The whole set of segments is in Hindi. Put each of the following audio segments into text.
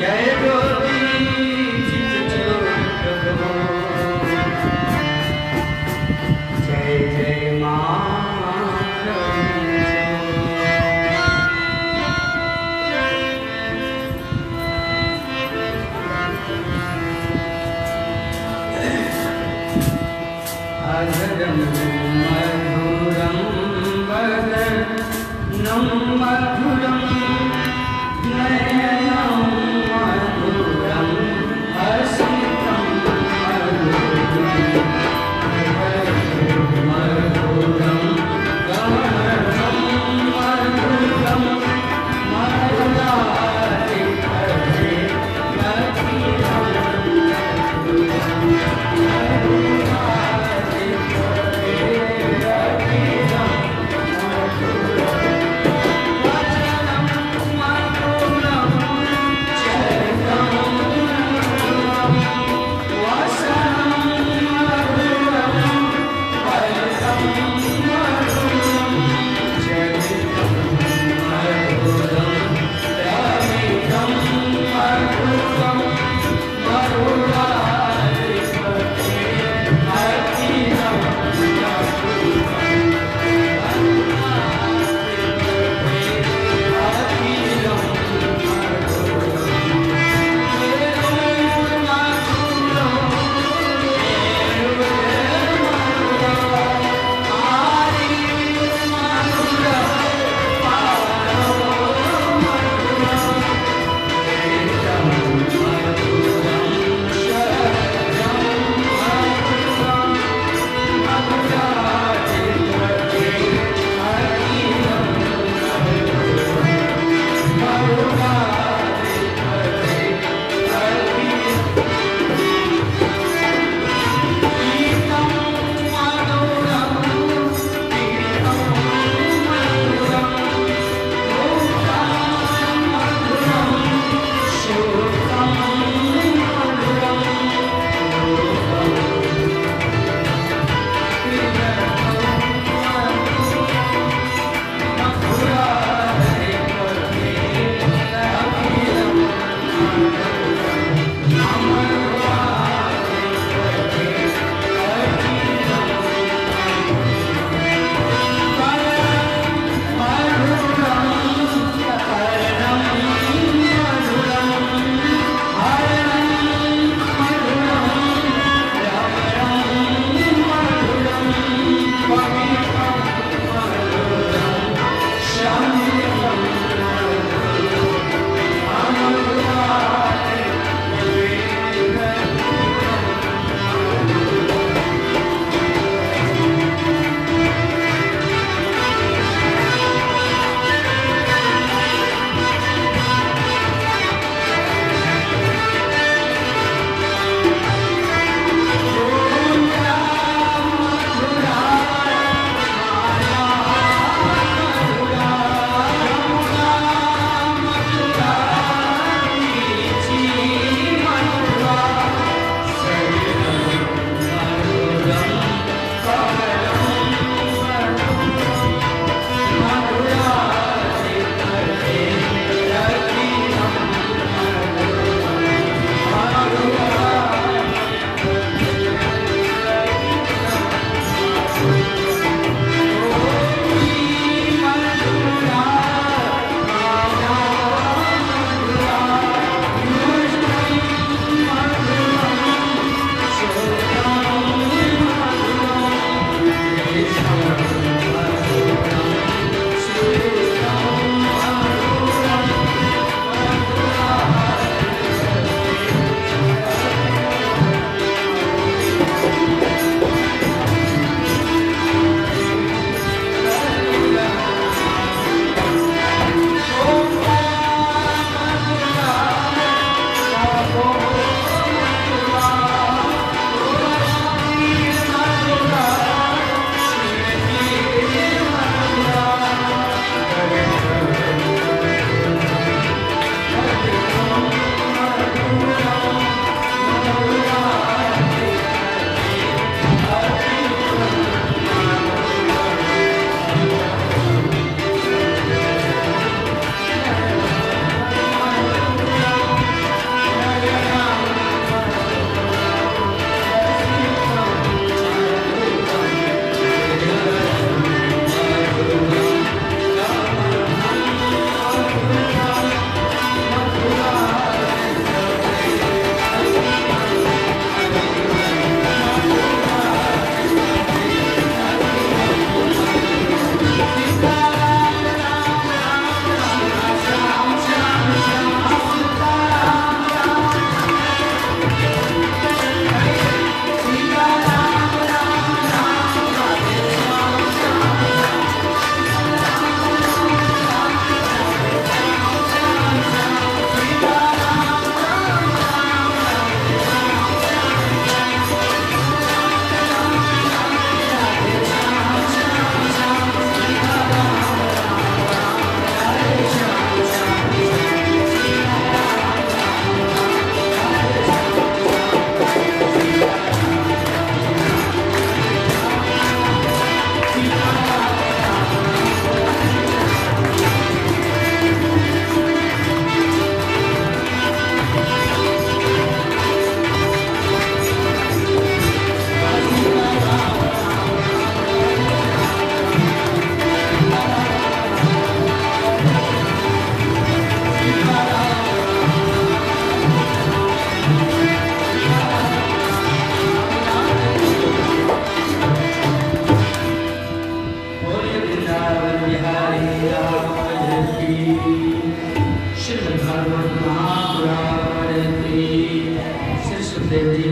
जय ज्योति चितज्योत हो, जय जय मां अधरम मधुरम वदनं मधुरम नयनं मधुरम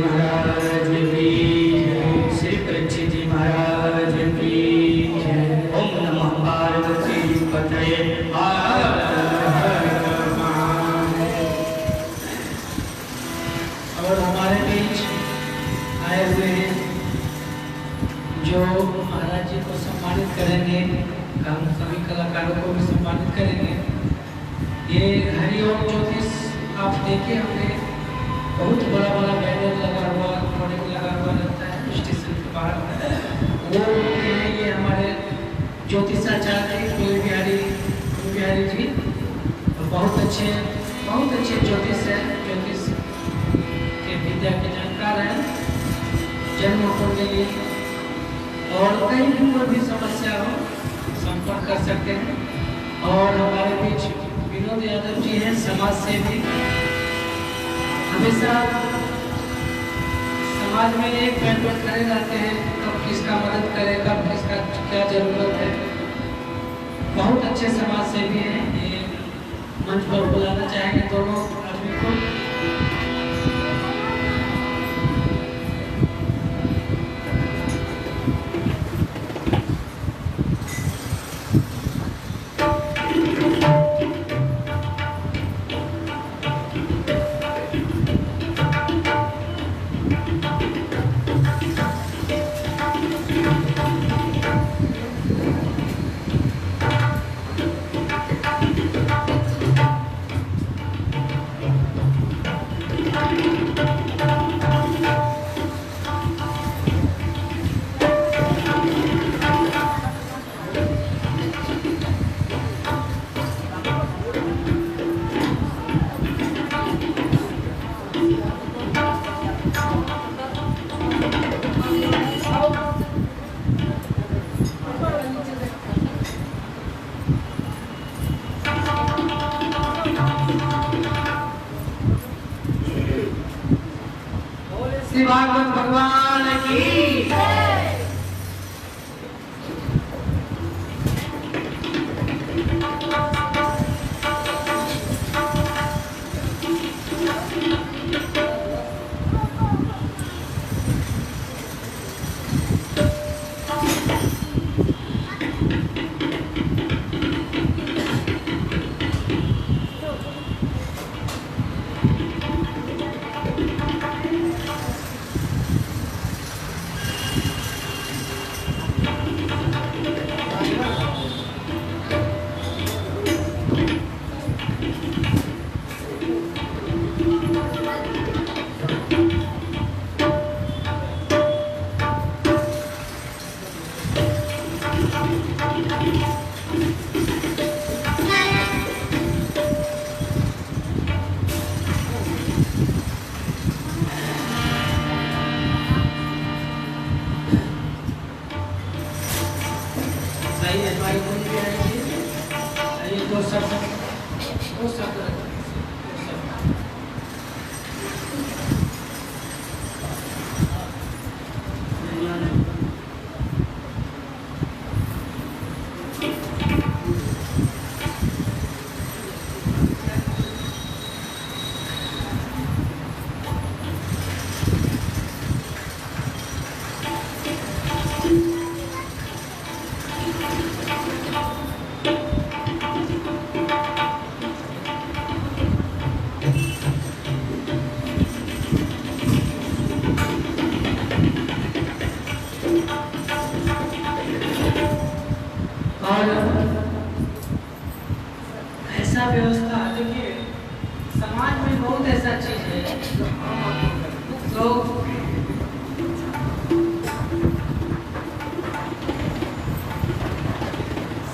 महाराज की जय। श्री परीक्षित जी महाराज की जय। ओम नमः पार्वती पतये। और हमारे बीच आए हुए हैं जो महाराज जी को सम्मानित करेंगे, हम सभी कलाकारों को भी सम्मानित करेंगे। ये हरिओम ज्योतिष आप देखिए, हमने बहुत बड़ा बड़ा बैनर लगा हुआ, होर्डिंग लगा हुआ रहता है स्टेशन के बाहर। वो ये हमारे ज्योतिषाचार्य फूल बिहारी जी बहुत अच्छे ज्योतिष है, ज्योतिष के विद्या के जानकार हैं। जन्म कुंडली और कहीं भी कोई भी समस्या हो संपर्क कर सकते हैं। और हमारे बीच विनोद यादव जी हैं, समाज सेवी, हमेशा समाज में एक पैर पर खड़े रहते हैं, कब किसका मदद करें, कब किसका क्या जरूरत है। बहुत अच्छे समाज सेवी हैं। ये मंच पर बुलाना चाहेंगे दोनों आदमी को। श्री भागवत भगवान की जय। ऐसा व्यवस्था, देखिए समाज में बहुत ऐसा चीज है जो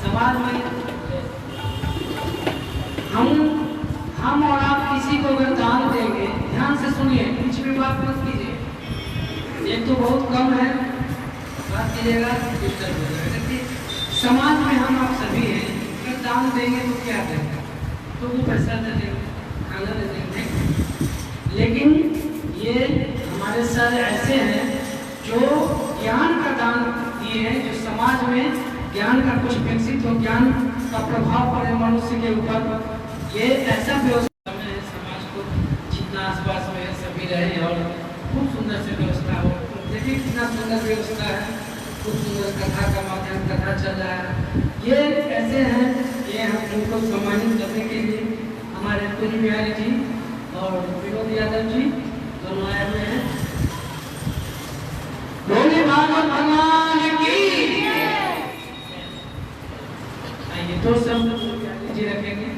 समाज में हम और आप किसी को अगर दान देंगे, ध्यान से सुनिए, कुछ भी बात मत कीजिए, एक तो बहुत कम है, बात कीजिएगा डिस्टर्ब हो जाएगा। समाज में हम आप सभी हैं, अगर दान देंगे तो क्या देंगे, तो वो पैसा दे देंगे, खाना दे देंगे। लेकिन ये हमारे सर ऐसे हैं जो ज्ञान का दान दिए हैं, जो समाज में ज्ञान का कुछ विकसित हो, ज्ञान का प्रभाव पड़े मनुष्य के ऊपर। ये ऐसा व्यवस्था में समाज को जितना आसपास में सभी रहे और खूब सुंदर से व्यवस्था हो। देखिए कितना सुंदर व्यवस्था है, खूब सुंदर कथा का माध्यम कथा चल रहा है। ये ऐसे हैं, ये हम उनको सम्मानित करने के लिए हमारे पुरी बिहारी जी और विनोद यादव जी दोनों आए हुए हैं। भोले बाबा भगवान की आइए दो शब्द जी रखेंगे।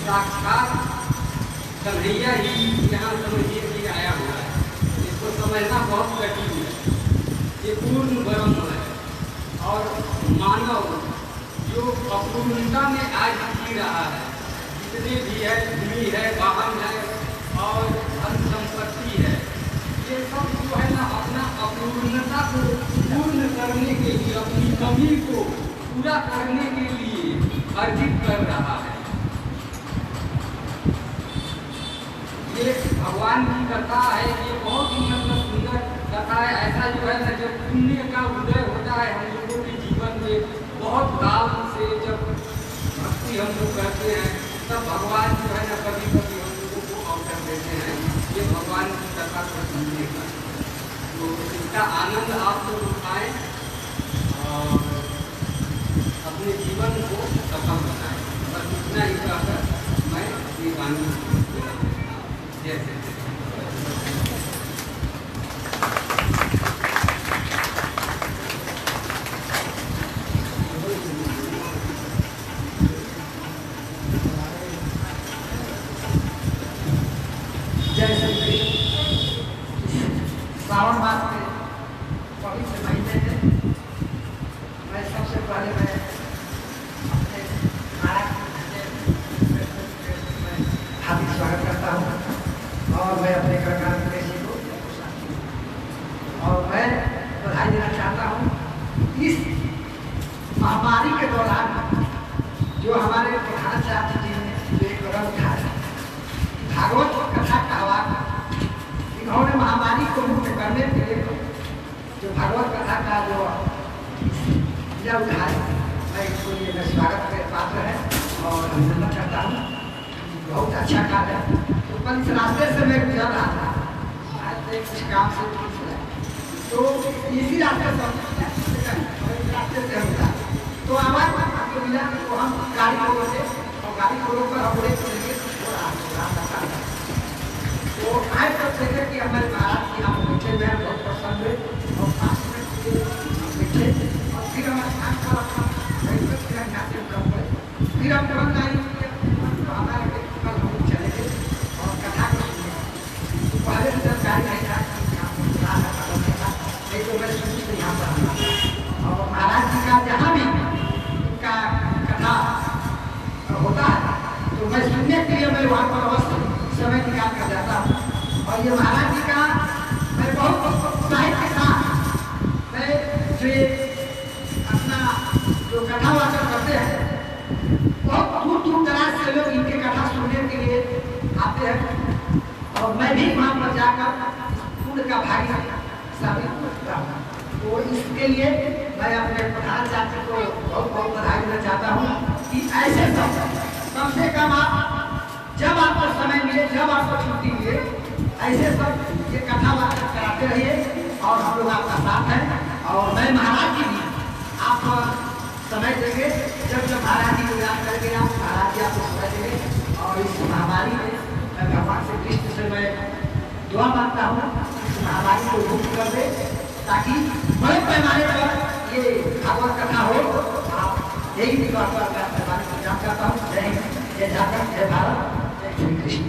साक्षात कन्हैया ही यहाँ समझिए कि आया हुआ है। इसको समझना बहुत कठिन है। ये पूर्ण ब्रह्म है और मानव जो अपूर्णता में आज जी रहा है, जितने भी है, भूमि है, वाहन है और धन संपत्ति है, ये सब जो है ना अपना अपूर्णता को पूर्ण करने के लिए, अपनी कमी को पूरा करने के लिए अर्जित कर रहा है। ये भगवान की कथा है, ये बहुत ही मतलब सुंदर कथा है। ऐसा जो है ना जब पुण्य का उदय होता है हम लोगों के जीवन में, बहुत काल से जब भक्ति हम लोग करते हैं तब भगवान जो है ना कभी कभी हम लोगों को अवसर देते हैं ये भगवान की कथा को सुनने का। तो इसका आनंद आप लोग उठाएं और अपने जीवन को सफल बनाएं। बस इतना ही कहकर मैं अपनी वाणी जैसे श्रावण मास के पवित्र महीने में मैं सबसे पहले मैं अपने महाराज हार्दिक स्वागत करता हूँ और मैं अपने कलाकार जी को और मैं बधाई देना चाहता हूँ। इस महामारी के दौरान जो हमारे प्रधानाचार्य जी ने जो एक कदम उठाया, भागवत कथा का आह्वान, इन्होंने महामारी को मुक्त करने के लिए जो भगवत कथा का जो उठाए, मैं इसको लिए मैं स्वागत के पात्र है और अभिनंदन चाहता हूँ। बहुत अच्छा कार्य है। तो कल इस रास्ते से मैं गुजर रहा था, आज कुछ काम से तो इसी रास्ते से हम तो आवाज आपको मिला तो हम गाड़ी को रोके और गाड़ी को रोककर हम ब्रेक करेंगे तो आए तब देखे कि हमारे महाराज जी हम बैठे हुए हैं, बहुत पसंद हुए और 5 मिनट बैठे और फिर हमारे खान का फिर हम तुरंत आए तो हमारे कल हम चले गए और कथा को सुने। पहले से जानकारी नहीं था नहीं तो मैं सुनी यहाँ पर और महाराज जी का जहाँ भी उनका कथा होता है तो मैं सुनने के लिए मैं वहाँ पर अवश्य समय निकाल कर जाता हूँ। और ये महाराज जी का मैं बहुत उत्साहित के साथ मैं जो अपना जो कथा वाचन करते हैं, बहुत दूर दूर दराज से लोग इनके कथा सुनने के लिए आते हैं और मैं भी वहाँ पर जाकर पुण्य का भागी साबित करता हूँ। तो इसके लिए मैं अपने प्रधानाचार्य को बहुत बहुत बधाई देना चाहता हूँ कि ऐसे सब कम से कम आप जब आपको समय मिले, जब आपको छुट्टी मिले, ऐसे सब ये कथा वाचन कराते रहिए और हम लोग आपका साथ हैं। और मैं महाराज जी भी आप समय देंगे, जब जब महाराज जी को याद करेंगे आप महाराज जी आपको समय देंगे। और इस महामारी में मैं भगवान श्री कृष्ण से मैं दुआ मांगता हूँ इस महामारी को मुक्त कर दे ताकि बड़े पैमाने पर ये भागवत कथा हो। आप यही भी बात पर मैं पैमाने को जान करता हूँ। जय हिंद, जय झारखंड, जय भारत, जय श्री कृष्ण।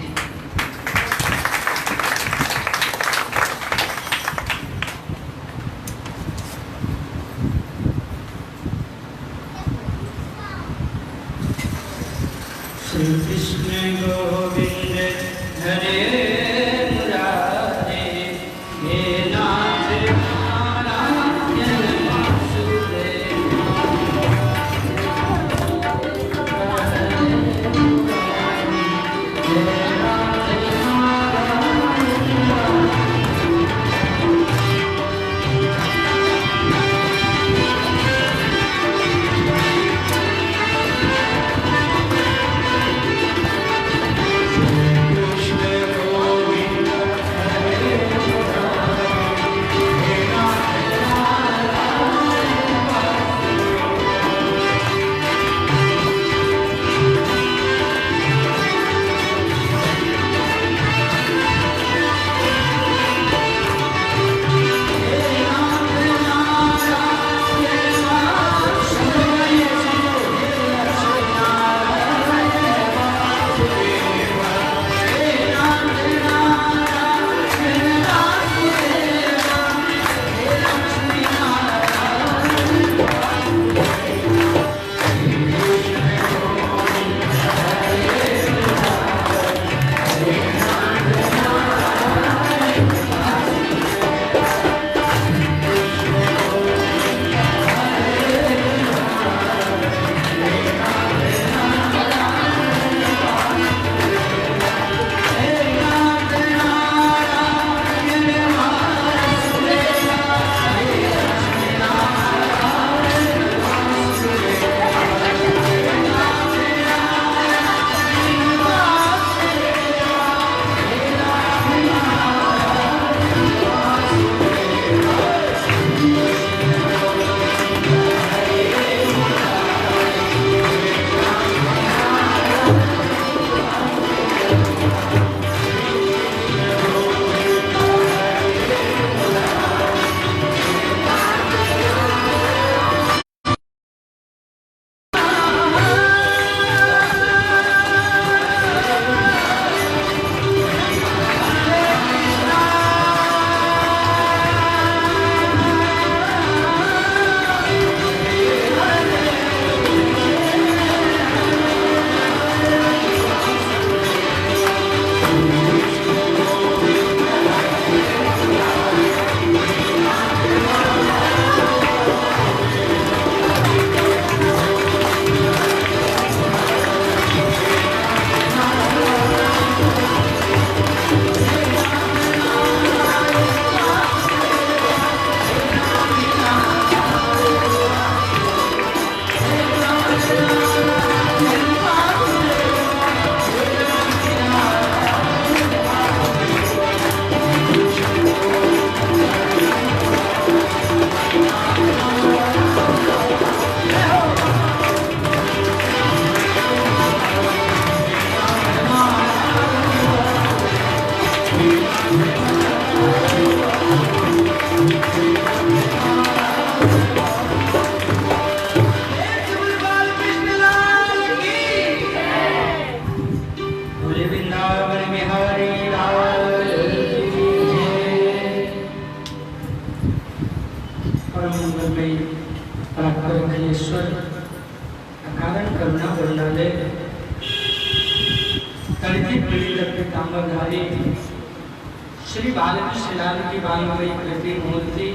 श्री बालकृष्ण शिलाल की बालमयी कृति मूर्ति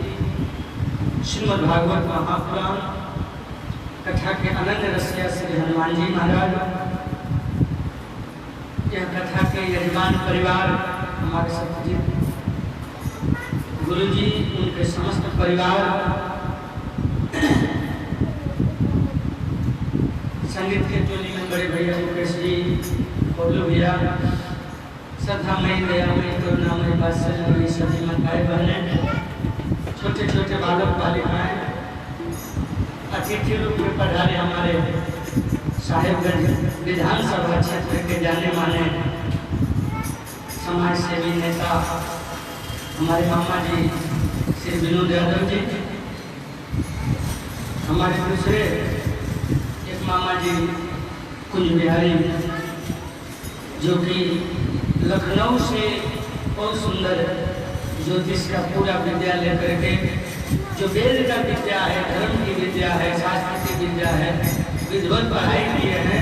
श्रीमद् भागवत महापुराण कथा के अनन्य रसिया श्री हनुमान जी महाराज, यह कथा के यजमान परिवार हमारे सत्यजीत गुरु जी, उनके समस्त परिवार, संगीत के टोली में बड़े भैया मुकेश जी, बोलू भैया, श्रद्धामयी, दयामयी, करुणामयी, वात्सल्यमयी सभी माताएं बहनें, छोटे छोटे बालक बालिकाएं, अतिथि रूप में पधारे हमारे साहेबगंज विधानसभा क्षेत्र के जाने माने समाज सेवी नेता हमारे मामा जी श्री विनोद यादव जी, हमारे दूसरे एक मामा जी कुंज बिहारी, जो कि लखनऊ से बहुत सुंदर ज्योतिष का पूरा विद्या लेकर के, जो वेद का विद्या है, धर्म की विद्या है, शास्त्र की विद्या है, विद्वत पढ़ाई किए हैं,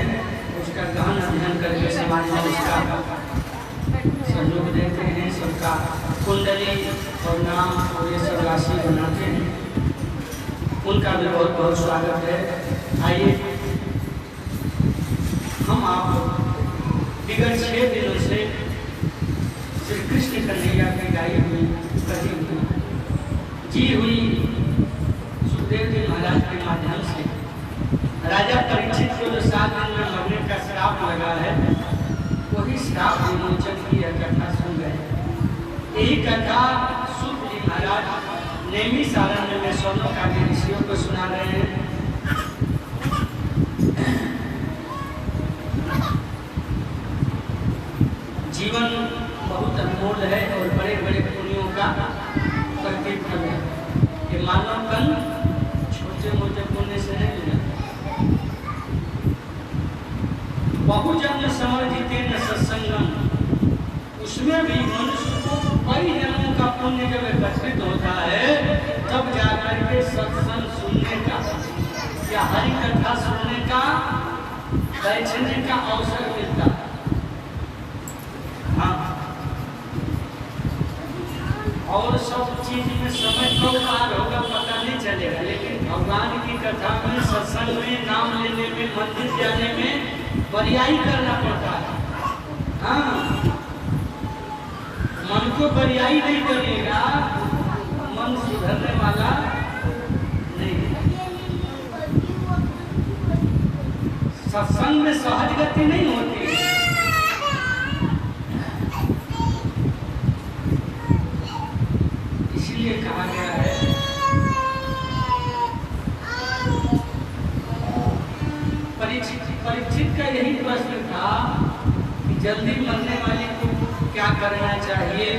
उसका गहन अध्ययन करके समाज में उसका सहयोग देते हैं, सबका कुंडली और नाम और ये सब राशि बनाते हैं। उनका भी बहुत बहुत स्वागत है। आइए हम आप विगत 6 दिनों से श्री कृष्ण कन्हैया की गाई हुई कही हुई जी हुई सुखदेव जी महाराज के माध्यम से राजा परीक्षित को जो 7 दिन में मरने का श्राप लगा है, वही श्राप विमोचन की यह कथा सुन गए। यही कथा सुख जी महाराज नेमी सारण्य में सोनों का ऋषियों को सुना रहे हैं। जीवन बहुत अनमोल है और बड़े बड़े पुण्यों का प्रतिफल है। ये मानव कन छोटे मोटे पुण्य से नहीं मिला। बहुजन्म समर्जिते न सत्संगम, उसमें भी मनुष्य को कई जन्मों का पुण्य जब एकत्रित होता है, तब जाकर के सत्संग सुनने का या हरि कथा सुनने का, बैठने का अवसर मिलता है। और सब चीज में समय कब पार होगा पता नहीं चलेगा, लेकिन भगवान की कथा में, सत्संग में, नाम लेने में, मंदिर जाने में बरियाई करना पड़ता है। हाँ, मन को बरियाई नहीं करिएगा, मन सुधरने वाला नहीं। सत्संग में सहज गति नहीं होती। इसलिए कहा गया है परीक्षित का यही प्रश्न था कि जल्दी मरने वाले को क्या करना चाहिए,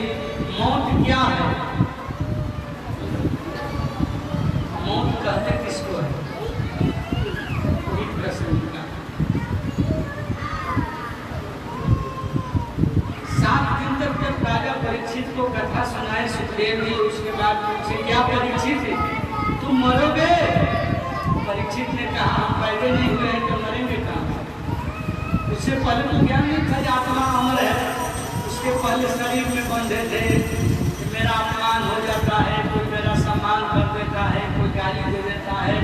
मौत क्या है, मौत कहते किसको है, वही प्रश्न का। 7 दिन तक जब राजा परीक्षित को कथा सुनाए सुखदेव जी, उसके बाद पूछे क्या परीक्षित तुम मरोगे? परीक्षित ने कहा हम पैदा नहीं हुए हैं तो मरेंगे कहाँ? उससे पहले तो ज्ञान नहीं था आत्मा अमर है। उसके पहले शरीर में बंधे थे कि मेरा अपमान हो जाता है, कोई मेरा सम्मान कर देता है, कोई गाली दे देता है।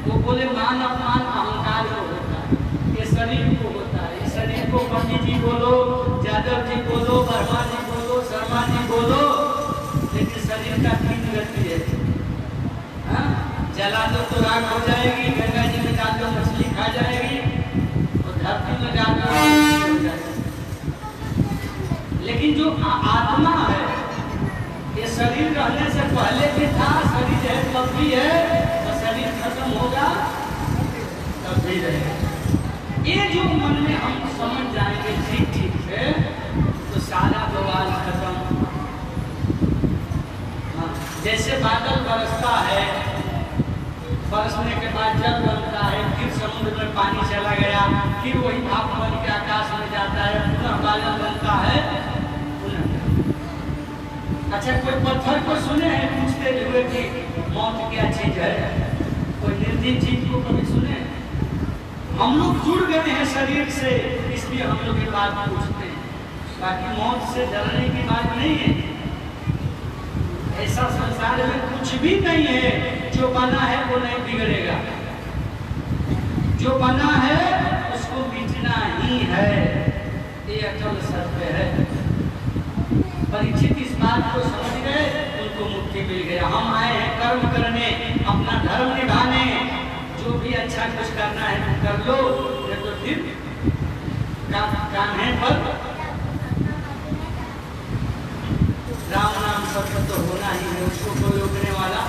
वो बोले मान अपमान अहंकार को होता है, ये शरीर को होता है। इस शरीर को पंडित जी बोलो, यादव जी बोलो, वर्मा जी बोलो, शर्मा जी बोलो, लेकिन शरीर का 3 गति है। जला दो तो राख हो जाएगी, गंगा जी में डाल दो मछली खा जाएगी, और धरती में डाल दो हो जाएगी। लेकिन जो आत्मा है, ये शरीर रहने से पहले भी था, शरीर है तब भी है, तो शरीर खत्म होगा तब भी रहेगा। ये जो मन में हम समझ जाएंगे ठीक ठीक से, तो सारा बवाल खत्म। जैसे बादल बरसता है, बरसने के बाद जल बनता है, फिर समुद्र में पानी चला गया, फिर वही भाप बन के आकाश में जाता है, पुनः बादल बनता है, पुनः। अच्छा, कोई पत्थर को सुने हैं पूछते हुए कि मौत क्या चीज है? कोई निर्जीव चीज को कभी सुने? हम लोग जुड़ गए हैं शरीर से, इसलिए हम लोग ये बात पूछते हैं, बाकी मौत से डरने की बात नहीं है। ऐसा संसार में कुछ भी नहीं है, जो बना है वो नहीं बिगड़ेगा, जो बना है उसको मिटना ही है, ये अचल सत्य है। परीक्षित इस बात को समझ गए, उनको मुक्ति मिल गया। हम आए हैं कर्म करने, अपना धर्म निभाने, जो भी अच्छा कुछ करना है तो कर लो, नहीं तो फिर कान्हे पर राम नाम सत्य तो होना ही है, उसको कोई रोकने वाला।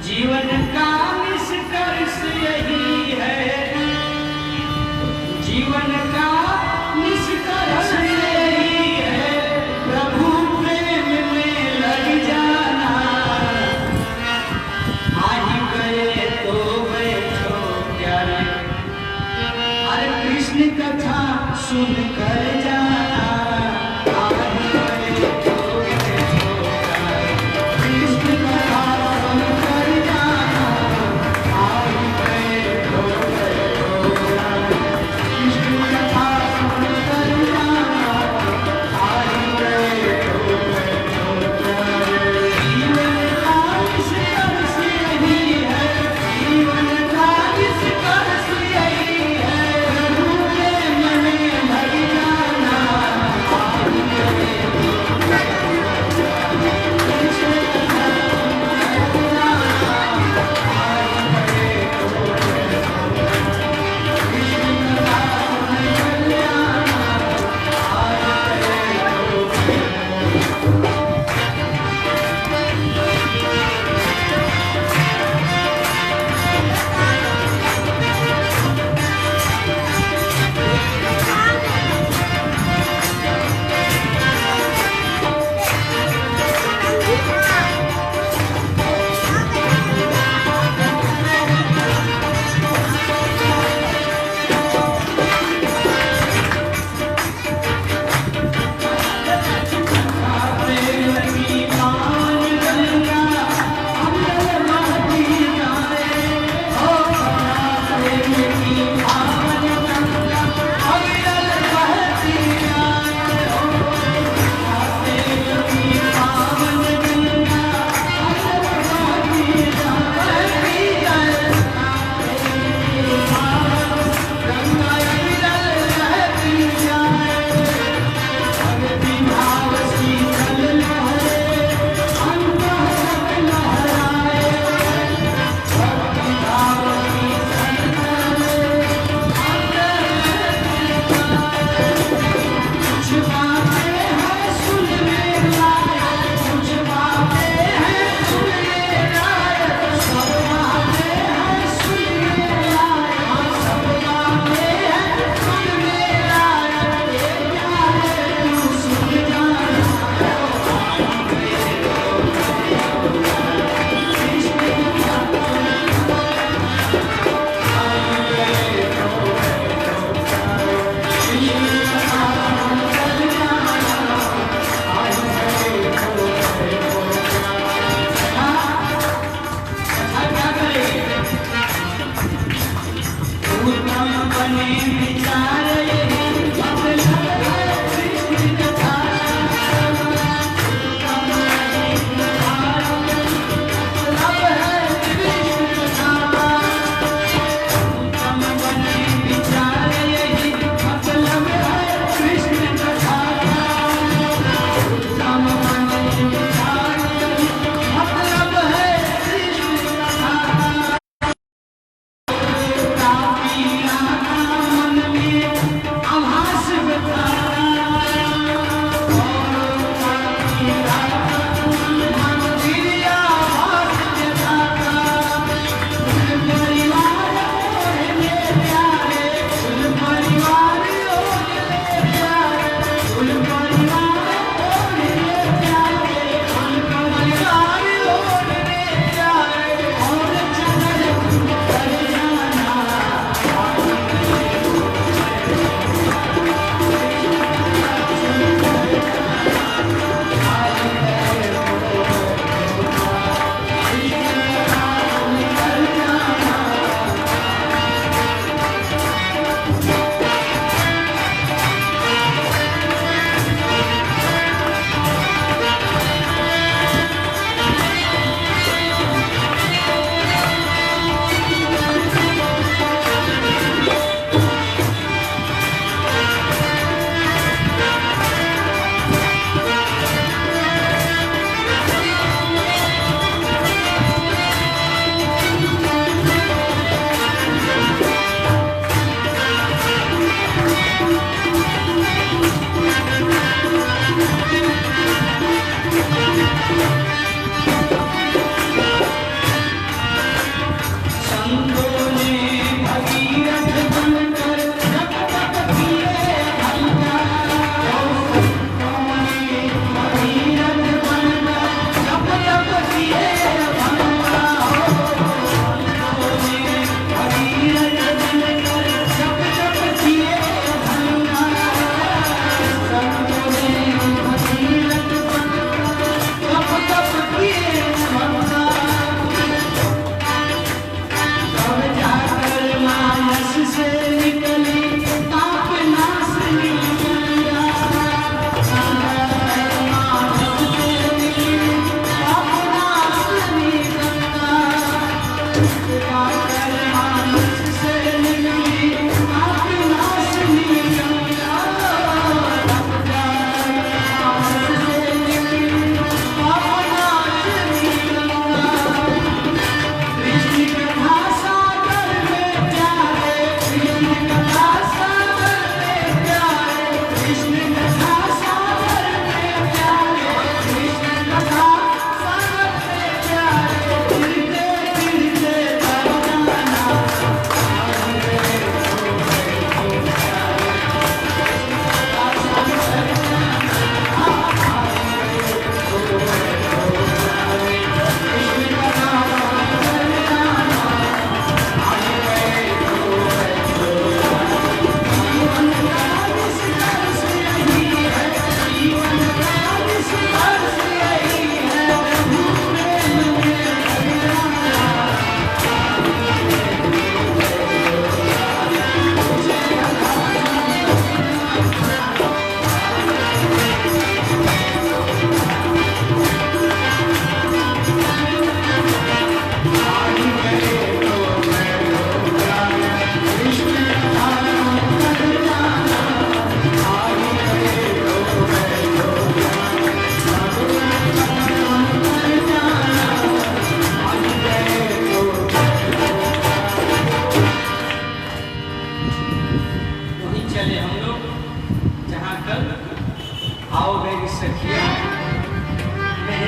जीवन का निष्कर्ष यही है, जीवन का निष्कर्ष यही है, प्रभु प्रेम में लग जाना, आ ही गए तो बैठो क्या रे, अरे कृष्ण कथा सुन कर जाना, आ ही गए तो बैठो क्या रे, कृष्ण कथा सुन कर जाना, आ ही गए तो बैठो क्या रे, कृष्ण कथा सुन कर जाना, आ ही गए तो बैठो क्या रे। जीवन का निष्कर्ष यही है, जीवन का निष्कर्ष यही है, प्रभु प्रेम में लग जाना,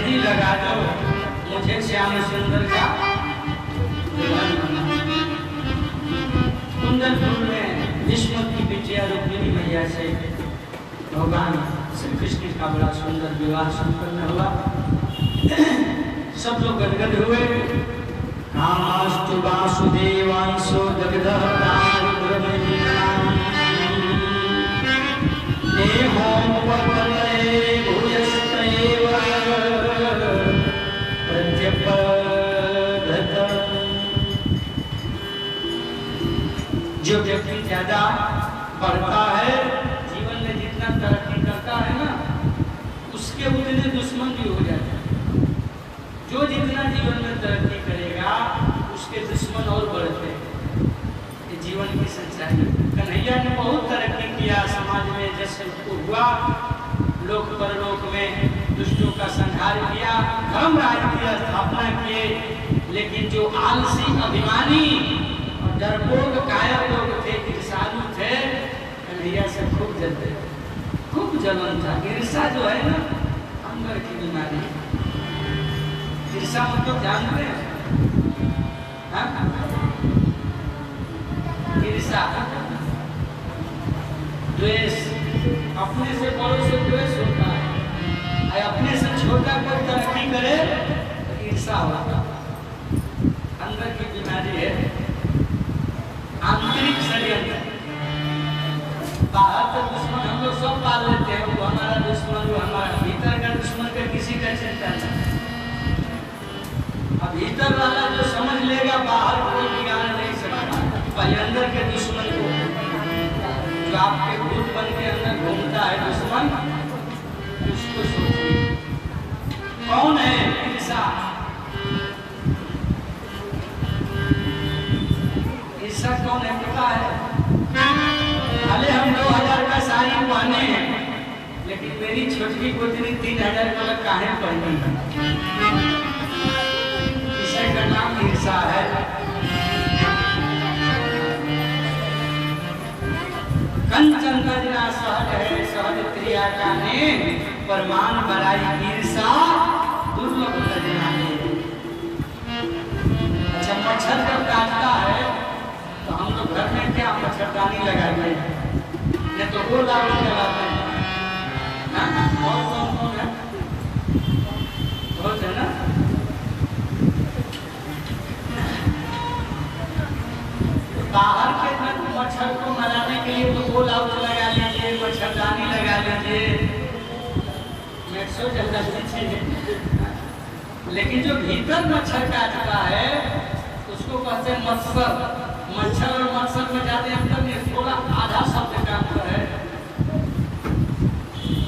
मेहंदी लगा दो, मुझे श्याम सुंदर का दुल्हन बना। कुंदनपुर में भीष्म की बिटिया रुक्मिणी मैया से भगवान श्री कृष्ण का बड़ा सुंदर विवाह संपन्न हुआ। सब लोग गदगद हुए। कामास्तु वासुदेवांशो दग्धः प्राणरुद्रमयीनां देहोपतये भूयस्तयेव प्रत्यपधतम्। जो व्यक्ति ज्यादा बढ़ता है, जीवन में जितना तरक्की करता है ना, उसके उतने दुश्मन भी हो जाते हैं। जो जितना जीवन में तरक्की करेगा, उसके दुश्मन और बढ़ते हैं। ये जीवन की सच्चाई। कन्हैया ने बहुत तरक्की किया, समाज में जैसे हुआ, लोक परलोक में दुष्टों का संहार किया, धर्म राज्य की स्थापना किए। लेकिन जो आलसी, अभिमानी और डरपोक कायर लोग थे, ईर्ष्यालु थे, कन्हैया से खूब जलते, खूब जलन था। ईर्ष्या जो है ना, अंदर की बीमारी। ईर्ष्या मतलब जानते हैं? ईर्ष्या, द्वेष, अपने से बड़ों से द्वेष होता है। अपने से छोटा कोई तरक्की करे तो ईर्ष्या होता है। अंदर की बीमारी है, आंतरिक षड्यंत्र। बाहर तो दुश्मन हम लोग सब पाल लेते हैं, वो हमारा दुश्मन, वो हमारा। भीतर का दुश्मन का किसी का चिंता नहीं। अब भीतर वाला जो समझ लेगा, बाहर कोई बिगाड़ नहीं सकता। पहले अंदर के दुश्मन को, जो आपके भूत बन के अंदर घूमता है दुश्मन, उसको सोचिए कौन है। ईर्ष्या, ईर्ष्या कौन है पता है? भले हम 2000 का साड़ी पहने हैं, लेकिन मेरी छोटी गोतनी 3000 वाला काहे पहनी है? इसे का नाम ईर्ष्या है। कंचन गजना सहज है, सहज क्रिया का ने प्रमाण बड़ाई ईर्ष्या दुर्लभ गजना ने। अच्छा, मच्छर जब काटता है तो हम लोग घर में क्या मच्छरदानी लगाते हैं, नहीं तो वो लागू लगाते हैं। और कौन है? बहुत है ना। बाहर के मच्छर को मराने के लिए तो वो लाउट लगा लीजिए, मच्छरदानी लगा लीजिए, लेकिन जो भीतर मच्छर काटता है उसको कहते हैं मत्सर। मच्छर और मत्सर में ज्यादा अंतर नहीं, थोड़ा आधा शब्द का अंतर है।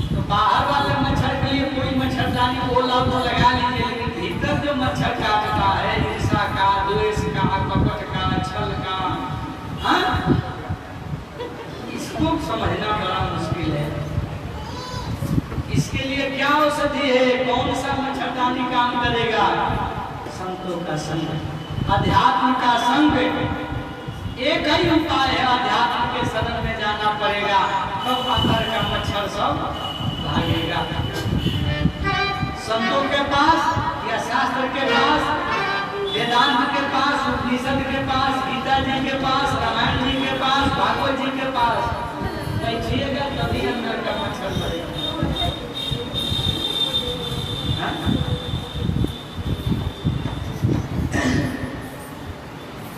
तो बाहर वाले मच्छर के लिए कोई मच्छरदानी वो लाउट लगा लीजिए, लेकिन भीतर जो मच्छर काटता है, ईर्ष्या का, द्वेष का, कपट का, छल का, इसको समझना बड़ा मुश्किल है। इसके लिए क्या औषधि है? कौन सा मच्छरदानी काम करेगा? संतों का संग, अध्यात्म का संग। एक ही उपाय है, अध्यात्म के शरण में जाना पड़ेगा, तब अंदर का मच्छर सब भागेगा। संतों के पास या शास्त्र के पास, वेदांत के पास, उपनिषद के पास, गीता जी के पास, रामायण जी के पास, भागवत जी के पास बैठिएगा, तभी अंदर का मच्छर मरेगा।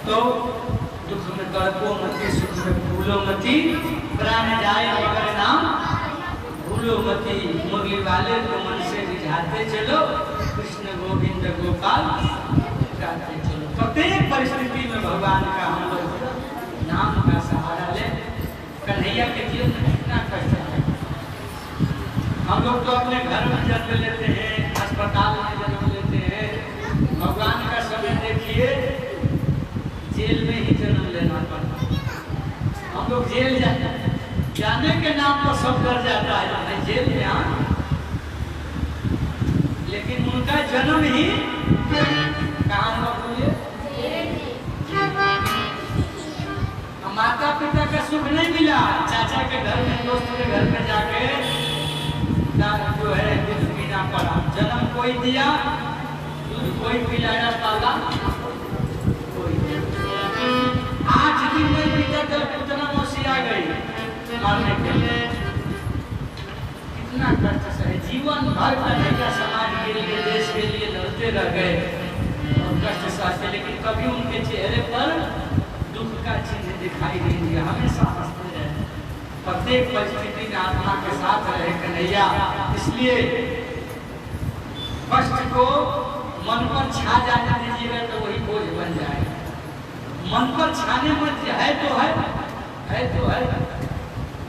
तो दुख में तड़पो मती, सुख में भूलो मती, प्राण जाए मगर नाम भूलो मती। मुरली वाले को मन से रिझाते चलो, कृष्ण गोविंद गोपाल गाते चलो। प्रत्येक परिस्थिति में भगवान का हम लोग नाम का सहारा ले। कन्हैया के जीवन में कितना कष्ट है। हम लोग तो अपने घर में जन्म लेते हैं, अस्पताल में जन्म लेते हैं। भगवान का समय देखिए, जेल में ही जन्म लेना पड़ता। हम लोग जेल जाने के नाम पर सब डर जाता है जेल में, लेकिन उनका जन्म ही कहाँ बोलिए, माता पिता का सुख नहीं मिला। चाचा के घर में, दोस्त के घर में जाके जो है दूध पीना पड़ा। जन्म को कोई दिया, दूध कोई पिलाया पाला, कोई। 8 दिन में बीता तक पुतना मौसी आ गई मारने के लिए। कितना कष्ट सहे, जीवन भर कन्हैया समाज के लिए, देश के लिए लड़ते रह गए और कष्ट सहते, लेकिन कभी उनके चेहरे पर दुख का चिन्ह दिखाई नहीं दिया। हमेशा हंसते रहे, प्रत्येक परिस्थिति में आत्मा के साथ रहे कन्हैया। इसलिए कष्ट को मन पर छा जाने दीजिएगा तो वही बोझ बन जाएगा। मन पर छाने मत, है तो है,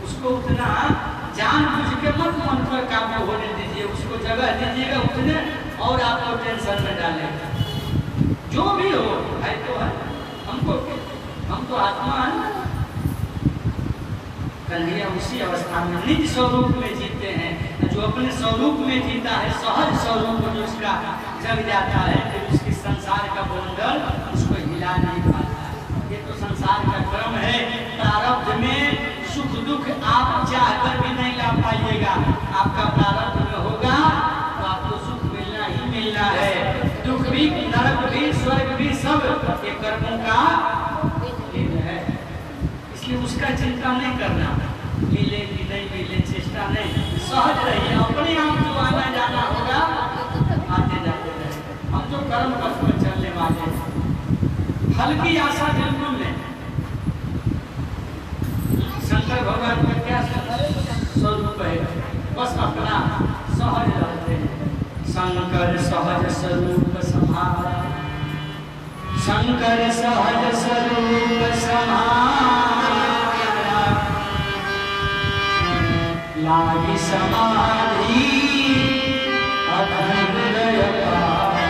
उसको उतना जानबूझ के मत मन पर काबू होने दीजिए, उसको जगह दीजिएगा उतने और आपको टेंशन में डालेगा। जो भी हो, है तो है, हम तो आत्मा है। कन्हैया उसी अवस्था में निज स्वरूप में जीते हैं। जो अपने स्वरूप में जीता है, सहज स्वरूप में उसका जग जाता है, फिर उसकी संसार का बंधन उसको हिला नहीं पाता है। ये तो संसार का क्रम है। प्रारब्ध में सुख दुख आप चाहकर भी नहीं ला पाइएगा। आपका प्रारब्ध में होगा तो आपको सुख मिलना ही मिलना है। दुख भी, नरक भी, स्वर्ग भी, सब ये कर्मों का खेल है। इसलिए उसका चिंता नहीं करना, मिले कि नहीं मिले चेष्टा नहीं, सहज रहिए। अपने आप जो आना जाना होगा आते जाते रहे। हम तो कर्म पथ पर चलने वाले, फल की आशा बिल्कुल नहीं। शंकर भगवान का क्या स्वरूप है, बस अपना सहज रहते हैं। शंकर सहज स्वरूप समारा, शंकर सहज स्वरूप समारा, लागी समाधि अभंगय पार।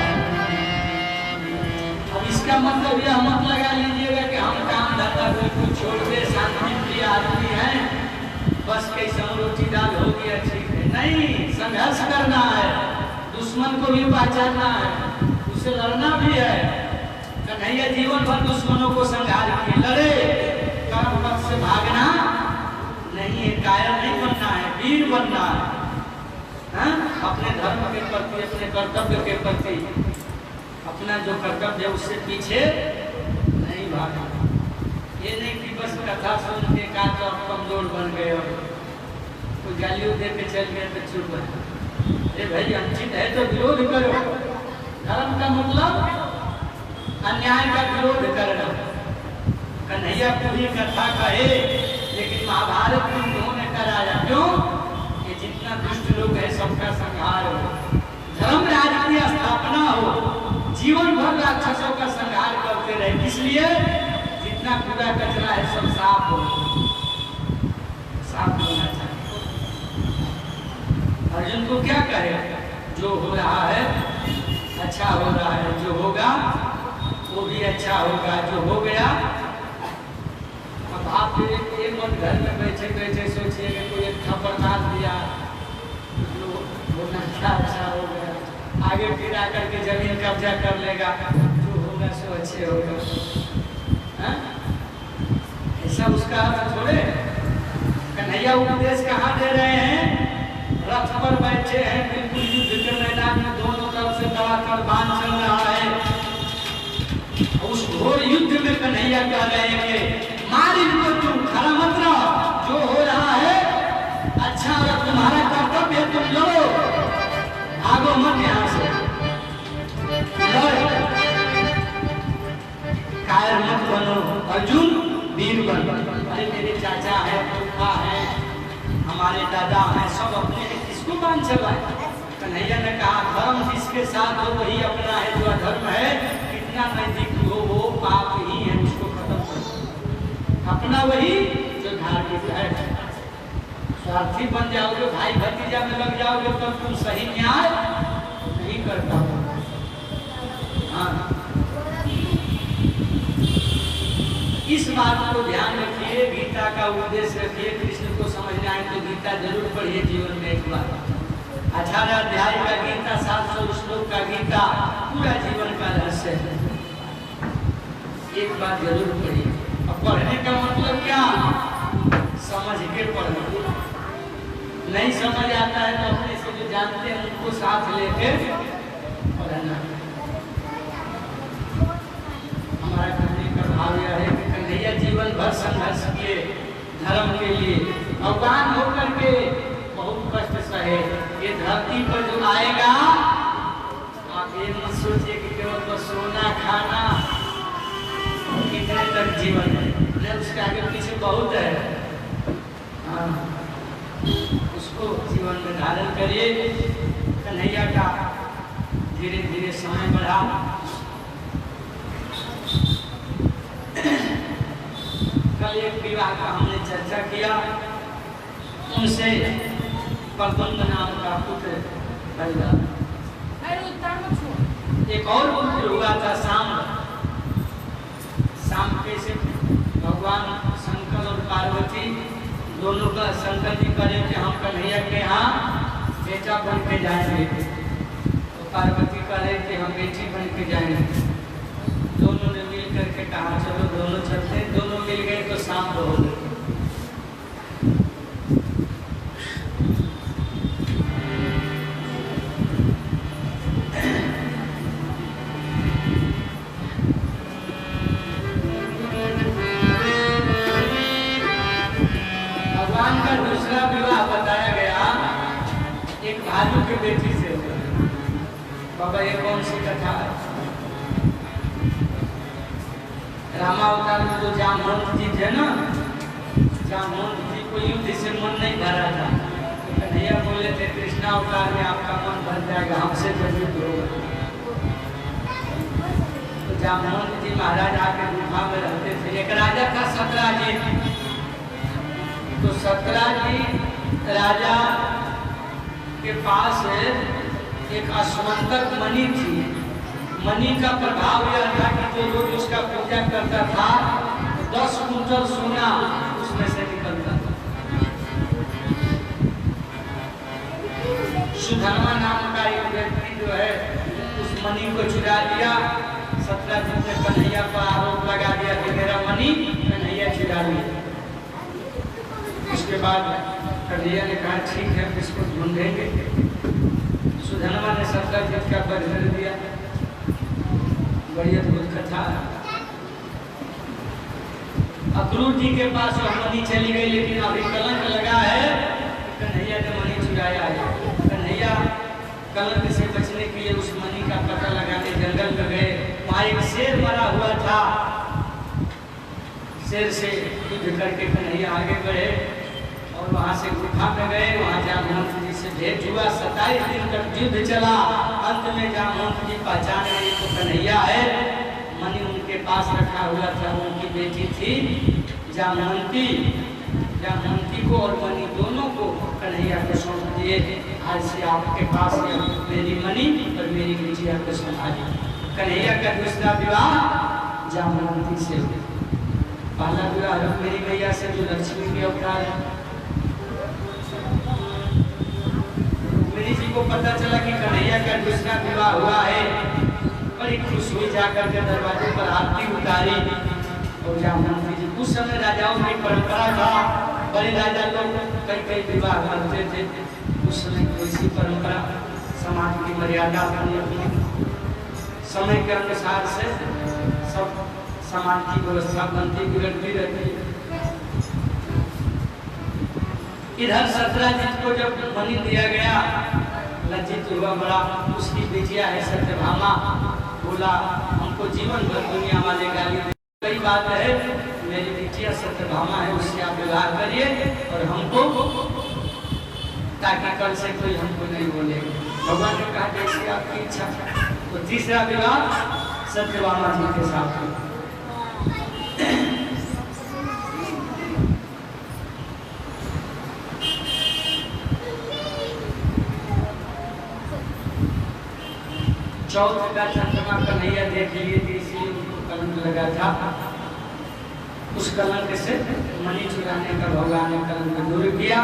अब इसका मतलब यह मत लगा लीजिएगा कि हम काम धंधा बिल्कुल छोड़ दे, शांति प्रिय आदमी हैं, बस कैसा रोटी दाल हो गया ठीक है। नहीं, संघर्ष करना है, दुश्मन को भी पहचानना है, उससे लड़ना भी है। कन्हैया जीवन भर दुश्मनों को संघार किए, लड़े। कर्म पथ से भागना नहीं है, कायर नहीं बनना है, वीर बनना है। अपने धर्म के प्रति, अपने कर्तव्य के प्रति, अपना जो कर्तव्य है उससे पीछे नहीं भागना। ये नहीं कि बस कथा सुन के का तो आप कमजोर बन गए हो, कोई गालियों दे के चल गए तो चुप है। अरे भाई, अनुचित है तो विरोध करो। धर्म का मतलब अन्याय का विरोध करना। कन्हैया पूरी कथा कहे, लेकिन महाभारत में उन्होंने कराया। क्यों? कि जितना दुष्ट लोग है सबका संहार हो, धर्म राज्य की स्थापना हो, जीवन भर राक्षसों का संहार करते रहे। इसलिए जितना कूड़ा कचरा है सब साफ हो, साफ होना चाहिए। अर्जुन को क्या कहे? जो हो रहा है अच्छा हो रहा है, जो होगा वो भी अच्छा होगा, जो हो गया। अब आप एक मन घर में बैठे बैठे सोचिएगा कोई एक थप्पड़ मार दिया, अच्छा हो गया, आगे फिर आकर के जमीन कब्जा कर लेगा, जो होगा सो अच्छे होगा। ऐसा उसका अर्थ थोड़े। कन्हैया उपदेश कहाँ दे रहे हैं? रथ पर बैठे हैं, बिल्कुल युद्ध के मैदान में, दोनों तरफ से तड़ाकड़ बाण चल रहा है। उस घोर युद्ध में कन्हैया कह रहे हैं कि मार इनको, तुम खड़ा मत रहो, जो हो रहा है अच्छा, अगर तुम्हारा कर्तव्य है तुम लड़ो, भागो मत यहाँ से, कायर मत बनो। अर्जुन वीर बन। अरे मेरे चाचा है, फूफा है, हमारे दादा हैं, सब अपने हैं, किसको मान चलाए? कन्हैया ने कहा धर्म जिसके साथ हो वही अपना है, जो अधर्म है कितना नजदीक हो वो पाप ही है, उसको खत्म करो। अपना वही जो धार्मिक है। स्वार्थी बन जाओगे, भाई भतीजा में लग जाओगे, तब तुम सही न्याय नहीं कर पाओगे। हाँ, इस बात को ध्यान रखिए, गीता का उपदेश रखिए। कृष्ण को समझना है तो गीता जरूर पढ़िए जीवन में एक बार। 18 अध्याय का गीता, 700 श्लोक का गीता, पूरा जीवन का रहस्य है। एक बार जरूर पढ़िए। अब पढ़ने का मतलब क्या? समझ के पढ़ना। नहीं समझ आता है तो अपने से जो जानते हैं उनको साथ लेकर संघर्ष किए धर्म के लिए, भगवान होकर के बहुत कष्ट सहे। ये धरती पर जो आएगा, आप ये मत सोचिए कि केवल तो सोना खाना कितने तक जीवन है, उसके आगे पीछे बहुत है। हाँ, उसको जीवन में धारण करिए। कन्हैया का धीरे धीरे समय बढ़ा। कल एक विवाह का हमने चर्चा किया, उनसे प्रबंध नाम का पुत्र पैदा। एक और पुत्र हुआ था शाम। शाम कैसे भगवान शंकर और पार्वती दोनों का, शंकर जी करे कि हम कन्हैया के यहाँ बेटा बन के जाएंगे, तो पार्वती करे कि हम बेटी बन के जाएंगे। दोनों ने मिल करके कहा चलो दोनों चलते हैं। दोनों मिल गए तो शाम हो गई। भगवान का दूसरा विवाह बताया गया एक भालू के बेटी से। बाबा ये कौन सी कथा है? रामावतार में जो जामवंत जी थे ना, जामवंत जी को युद्ध से मन नहीं भरा था, तो कन्हैया बोले थे कृष्णावतार में आपका मन भर जाएगा, हमसे जब युद्ध होगा। तो जामवंत जी महाराज आके गुफा में रहते थे। एक राजा था सतराजीत। तो सतराजीत राजा के पास एक अस्वंतक मणि थी। मणि का प्रभाव यह था कि जो रोज उसका पूजा करता था 10 कुंटल सोना उसमें से निकलता था। सुधर्मा नाम का एक व्यक्ति जो है उस मणि को चुरा लिया। सतराजीत ने कन्हैया पर आरोप लगा दिया कि मेरा मणि कन्हैया चुरा लिया। उसके बाद कन्हैया ने कहा ठीक है, इसको ढूंढेंगे। सुधर्मा ने सतराजीत का परिचय दिया। बड़ी अद्भुत कथा। अक्रूर जी के पास वह मणि चली गई, लेकिन अभी कलंक लगा है, कन्हैया ने मणि चुराया है। कन्हैया कलंक से बचने के लिए उस मणि का पता लगाने जंगल में गए। वहाँ एक शेर मरा हुआ था। शेर से युद्ध करके कन्हैया आगे बढ़े और वहाँ से गुफा में गए। वहाँ जामवंत जी से भेंट हुआ। 27 दिन तक युद्ध चला। अंत में जामवंत जी पहचान गए तो कन्हैया है। मणि उनके पास रखा हुआ था। उनकी बेटी थी जामवंती। जामवंती को और मणि दोनों को कन्हैया को सौंप दिए। आज से आपके पास मेरी मणि और मेरी बिटिया को संभाली। कन्हैया का दूसरा विवाह जामवंती से। पहला विवाह रुक्मिणी मैया से जो लक्ष्मी के अवतार है। रुक्मिणी जी को पता चला कि कन्हैया का दूसरा विवाह हुआ है। बड़ी खुश हुई, जाकर के दरवाजे पर आरती उतारी। और जामवंती जी, उस समय राजाओं की परंपरा था, बड़े राजा लोग कई विवाह करते थे। उस समय ऐसी परंपरा, समाज की मर्यादा अपनी अपनी समय के अनुसार से सब समाज की व्यवस्था बनती बिगड़ती रहती है। इधर सतराजीत को जब मणि दिया गया, लज्जित हुआ बड़ा। उसकी बेटिया है सत्यभामा। बोला हमको जीवन भर दुनिया वाले गाली दे। कई बात है, मेरी बेटिया सत्यभामा है, उससे आप विवाह करिए और हमको, ताकि कल से कोई हमको नहीं बोले। भगवान ने कहा जैसी आपकी इच्छा। तो तीसरा विवाह सत्यभामा जी के साथ हुआ। चौथ का चंद्रमा कन्हैया देख लिए थे, इसलिए उनको कलंक लगा था। उस कलंक से मणि चुराने का भगवान ने कलंक दूर किया।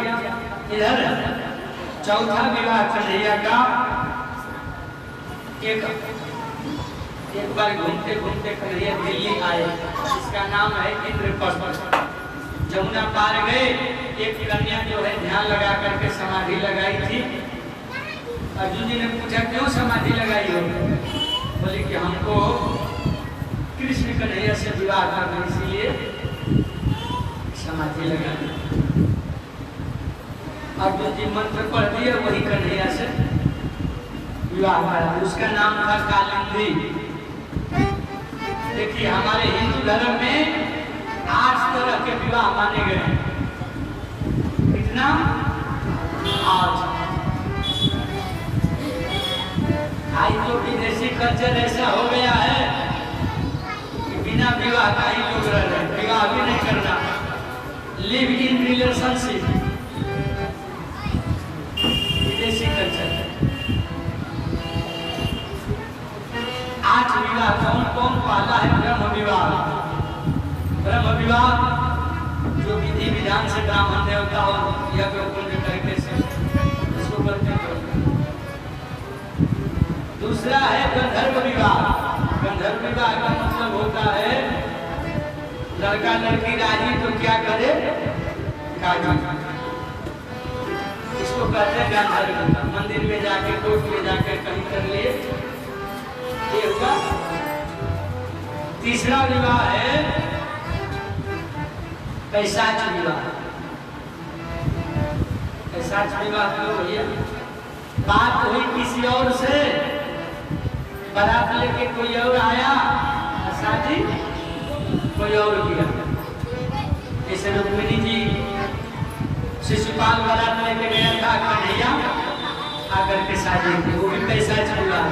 इधर चौथा विवाह कन्हैया का एक बार घूमते घूमते कन्हैया दिल्ली आए। इसका नाम है इंद्रप्रस्थ। जमुना पार गए। एक कन्या जो है ध्यान लगा करके समाधि लगाई थी। अर्जुन जी ने पूछा क्यों समाधि लगाई हो? बोले कि हमको कृष्ण कन्हैया से विवाह करना, इसीलिए समाधि लगा और जो जी मंत्र पढ़ दिया वही कन्हैया से विवाह करा। उसका नाम था कालिंदी। देखिए हमारे हिंदू धर्म में 8 तरह के विवाह माने गए हैं। कितना? 8। आज तो विदेशी कल्चर ऐसा हो गया है कि बिना विवाह का ही लोग रह रहे हैं, विवाह भी नहीं करना, लिव इन रिलेशनशिप, विदेशी कल्चर। 8 विवाह कौन कौन? पहला है ब्रह्म विवाह। ब्रह्म विवाह जो विधि विधान से ब्राह्मण देवता और यज्ञ कुंड करके से इसको करते हैं। दूसरा है गंधर्व विवाह। गंधर्व विवाह का मतलब होता है लड़का लड़की राजी तो क्या करे, काजी। इसको कहते हैं गंधर्व विवाह। मंदिर में जाके, कोर्ट में जाकर कहीं कर लिए, ये हुआ। तीसरा विवाह है पैशाच विवाह। पैशाच विवाह क्यों भैया? बात हुई किसी और से, बारात लेके कोई और आया, शादी कोई और किया। जैसे रुक्मिणी जी शिशुपाल बारात लेके गया था, कन्हैया आकर के शादी की, वो भी पैशाच विवाह।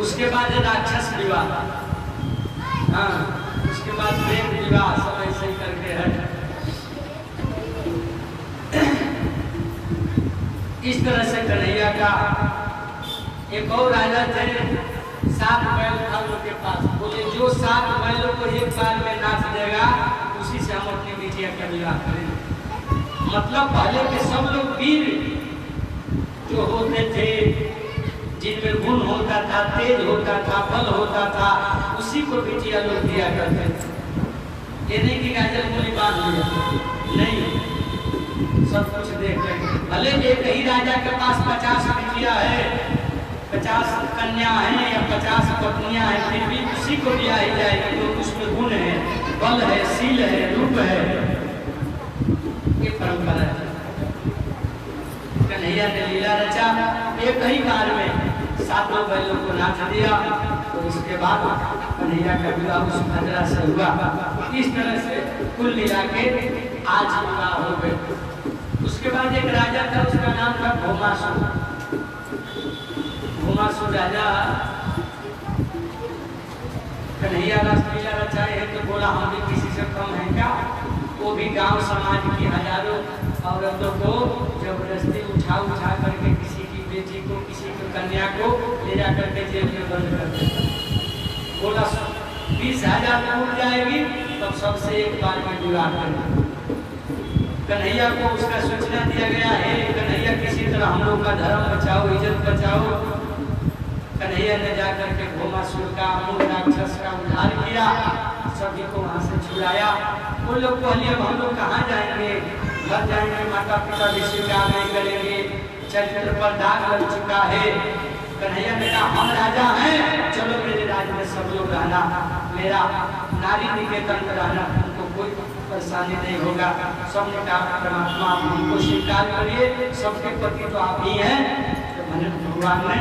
उसके बाद राक्षस विवाह, हाँ, उसके बाद प्रेम विवाह, सब ऐसे ही करके है। इस तरह से कन्हैया का एक और राजा थे, 7 बैल था उनके पास। बोले जो 7 बैलों को एक बार में नाच देगा उसी से हम अपनी बिटिया का विवाह करेंगे। मतलब पहले के सब लोग वीर जो होते थे, जिनमें गुण होता था, तेज होता था, बल होता था, उसी को बिटिया लोग दिया करते थे। ये नहीं कि गाजर मूली बांध दिया, नहीं, सब कुछ देख लेंगे। भले एक ही राजा के पास 50 बिटिया है, 50 कन्या है या 50 पत्नियां हैं, फिर भी उसी को दिया ही जाएगा जो उसमें गुण है, बल है, शील है, रूप है। ये परंपरा है। कन्हैया ने लीला रचा, एक ही बार में 7 बैलों को नाच दिया, तो उसके बाद कन्हैया का विवाह उस भद्रा से हुआ। इस तरह से कुल मिला के आज विवाह हो गए। उसके बाद एक राजा था, उसका नाम था भौमासुर। भौमासुर राजा कन्हैया रासलीला रचाए है तो बोला हम भी किसी से कम है क्या? वो भी गांव समाज की हजारों औरतों को जबरदस्ती उठा करके किसी की बेटी को, किसी की कन्या को ले जा करके जेल में बंद कर देता। बोला 20,000 टूट जाएगी तब सबसे एक बार में विवाह करना। कन्हैया को उसका सूचना दिया गया है, कन्हैया किसी तरह हम लोग का धर्म बचाओ, इज्जत बचाओ। कन्हैया ने जाकर के भौमासुर का, मूल राक्षस का उद्धार किया, सभी को वहां से छुड़ाया। वो लोग पहले अब हम लोग कहाँ जाएंगे, घर जाएंगे, माता पिता भी स्वीकार नहीं करेंगे, चरित्र पर दाग लग चुका है। कन्हैया ने कहा हम राजा हैं, चलो मेरे राज्य में सब लोग रहना, मेरा नारी निकेतन में रहना, उनको कोई परेशानी नहीं होगा। सबने कहा परमात्मा आप उनको स्वीकार करिए, सबके पति तो आप ही हैं। तो मैंने भगवान ने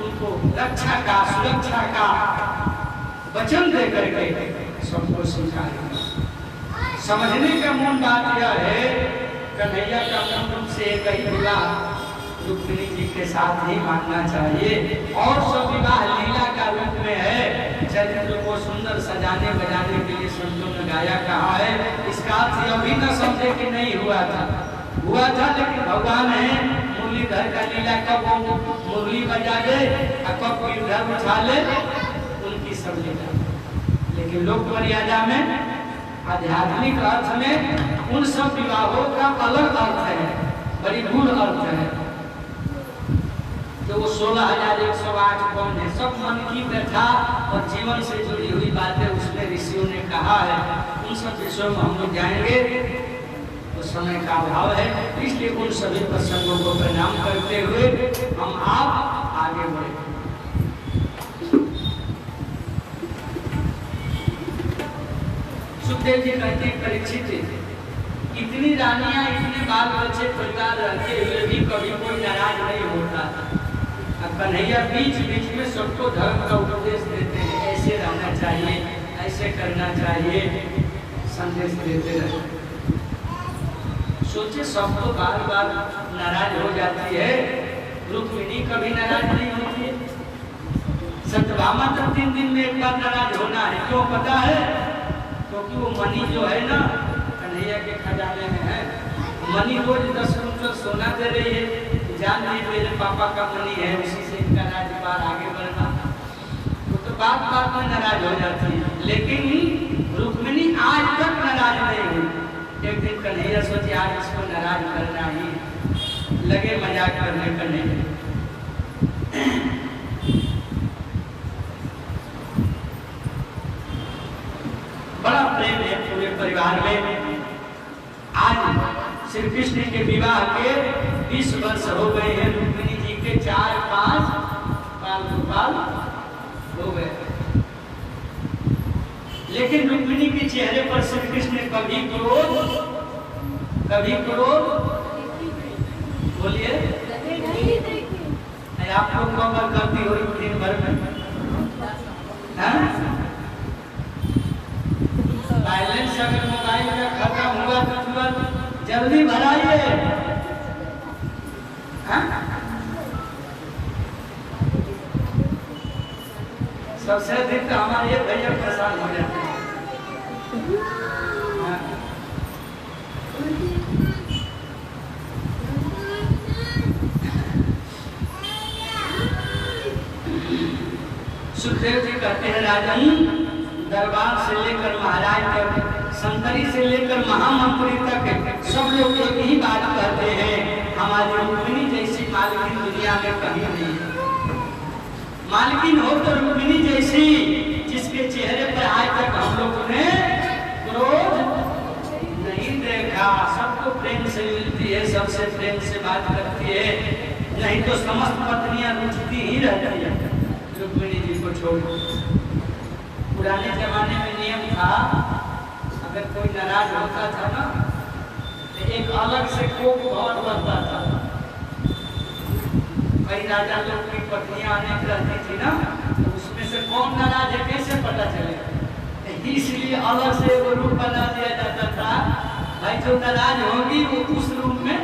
उनको रक्षा का, सुरक्षा का वचन दे करके सबको स्वीकार किया। समझने का मूल बात यह है, कन्हैया का मूल रूप से एक ही विवाह रुक्मिणी जी के साथ ही मानना चाहिए, और सब विवाह लीला का रूप में है। चरित्र को सुंदर सजाने बजाने के लिए संतों ने गाया कहा है। इसका अर्थ अभी न समझे कि नहीं हुआ था, हुआ था, लेकिन भगवान है मुरलीधर का लीला, कब वो मुरली बजा दे और कब गिरधर उठा ले, उनकी सब लीला। लेकिन लोक मर्यादा में, आध्यात्मिक अर्थ में उन सब विवाहों का अलग अर्थ है, बड़ी गूढ़ अर्थ है। तो वो 16,108 कौन है, सब मन की व्यथा और जीवन से जुड़ी हुई बातें उसमें ऋषियों ने कहा है। उन सब विषयों में हम लोग जाएंगे तो समय का अभाव है, इसलिए उन सभी प्रसंगों को प्रणाम करते हुए हम आप आगे बढ़े। सुखदेव जी कहते हैं परीक्षित, इतनी रानियां इतने बाल बच्चे परिवार रहते हुए भी कभी कोई नाराज नहीं होता। अब कन्हैया बीच बीच में सबको धर्म का उपदेश देते हैं, ऐसे रहना चाहिए, ऐसे करना चाहिए, संदेश देते रहते। सोचे सबको बार बार नाराज हो जाती है, रुक्मिणी कभी नाराज नहीं होती है। सत्यभामा तो 3 दिन में एक बार नाराज होना है, क्यों पता है? क्योंकि वो मणि जो है ना कन्हैया के खजाने में है, मणि रोज 10 कुंटल सोना दे रही है, जान ली मेरे पापा का मणि है, उसी से इनका राजपाल आगे बढ़ना। तो बात बात में नाराज हो जाती है, लेकिन रुक्मिणी आज तक नाराज नहीं हुई। एक दिन कन्हैया सोचे आज इसको नाराज करना ही, लगे मजाक करने कन्हैया। बड़ा प्रेम है पूरे परिवार में। आज श्री कृष्ण के विवाह के 20 वर्ष हो गए हैं, रुक्मिणी जी के 4-5 बाल हो गए, लेकिन रुक्मिणी के चेहरे पर श्री कृष्ण ने कभी क्रोध बोलिए आप लोग कवर करती हो दिन भर में, बैलेंस अगर मोबाइल का खत्म हुआ तो तुरंत जल्दी भराइए। सबसे अधिक तो हमारे ये भैया परेशान हो जाते हैं। सुखदेव जी कहते हैं राजन, दरबार से लेकर महाराज तक, संतरी से लेकर महामंत्री तक सब लोग एक ही बात कहते हैं, हमारी रुक्मिणी जैसी मालकिन दुनिया में कहीं नहीं है। मालकिन हो तो रुक्मिणी जैसी, जिसके चेहरे पर आज तक हम लोगों ने क्रोध नहीं देखा। सबको प्रेम से मिलती है, सबसे प्रेम से बात करती है, नहीं तो समस्त पत्नियां रुचती ही रहती है रुक्मिणी जी को छोड़। पुराने जमाने में नियम था, अगर कोई नाराज होता था ना तो एक अलग से कोप भवन बनता था। कई राजा लोग की पत्नियां अनेक रहती थी ना, तो उसमें से कौन नाराज है कैसे पता चलेगा, इसलिए अलग से वो रूम बना दिया जाता था। भाई जो नाराज होगी वो उस रूम में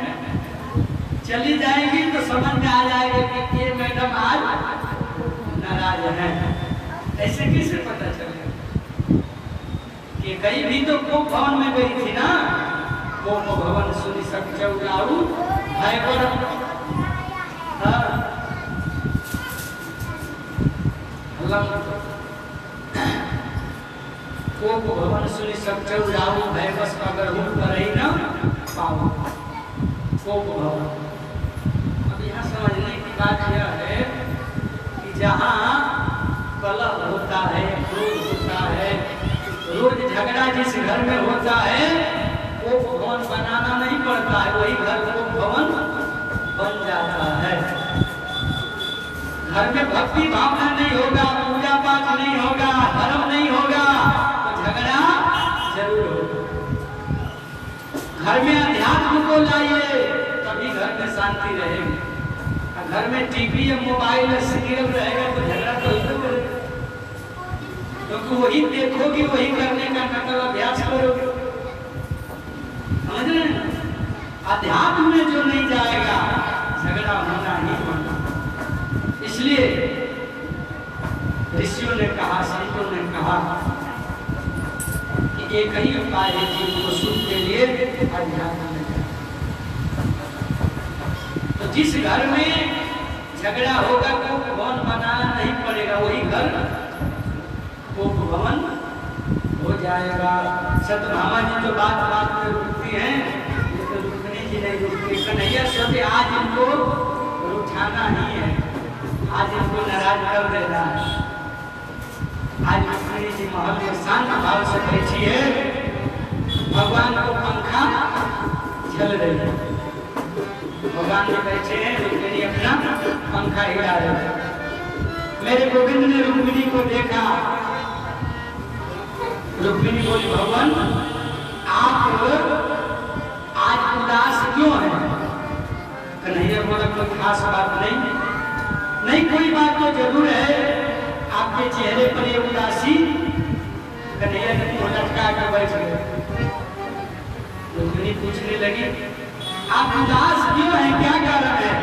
चली जाएगी तो समझ में आ जाएगा कि ये मैडम आज नाराज है। ऐसे कैसे पता चलेगा कि कहीं भी तो कोप भवन में गई थी ना, कोप भवन सुनी सब चौलाऊ कोप भवन सुनी सब चौलाऊ भय बस अगर हो पर ही ना पाओ कोप भवन। अब यहाँ समझने की बात यह है कि जहाँ कलह होता है, क्रोध होता है, रोज झगड़ा जिस घर में होता है वो भवन बनाना नहीं पड़ता है, वही घर को भवन बन जाता है। घर में भक्ति भावना नहीं होगा, पूजा पाठ नहीं होगा, धर्म नहीं होगा तो झगड़ा जरूर होगा। घर में अध्यात्म को लाइए तभी घर में शांति रहेगी। घर में टीवी या मोबाइल या सीरियल रहेगा तो झगड़ा तो होगा, क्योंकि वही देखोगी वही करने का नकल अभ्यास करोगे। समझ रहे हैं? अध्यात्म में जो नहीं जाएगा झगड़ा होना ही होना। इसलिए ऋषियों ने कहा, संतों ने कहा कि एक ही उपाय है जीव को सुख के लिए, अध्यात्म में। तो जिस घर में झगड़ा होगा तो भवन बनाना नहीं पड़ेगा, वही घर कोप भवन हो जाएगा। सत्यभामा जी तो बात बात में रुकती हैं, तो रुक्मिणी जी नहीं रुकती। कन्हैया सोचे आज इनको रुझाना ही है, आज इनको नाराज कर देना है। आज रुक्मिणी जी महल में शांत भाव से बैठी है, भगवान को पंखा झल रही है। भगवान जी बैठे हैं, रुक्मिणी अपना पंखा हिला रहे हैं। मेरे गोविंद ने रुक्मिणी को देखा, रुक्मिणी बोली भगवान आप आज उदास क्यों हैं? कन्हैया बोला कोई खास बात नहीं, कोई बात तो जरूर है, आपके चेहरे पर ये उदासी। कन्हैया ने मुंह लटका कर बैठ गए। रुक्मिणी पूछने लगी आप उदास क्यों हैं, क्या कारण है?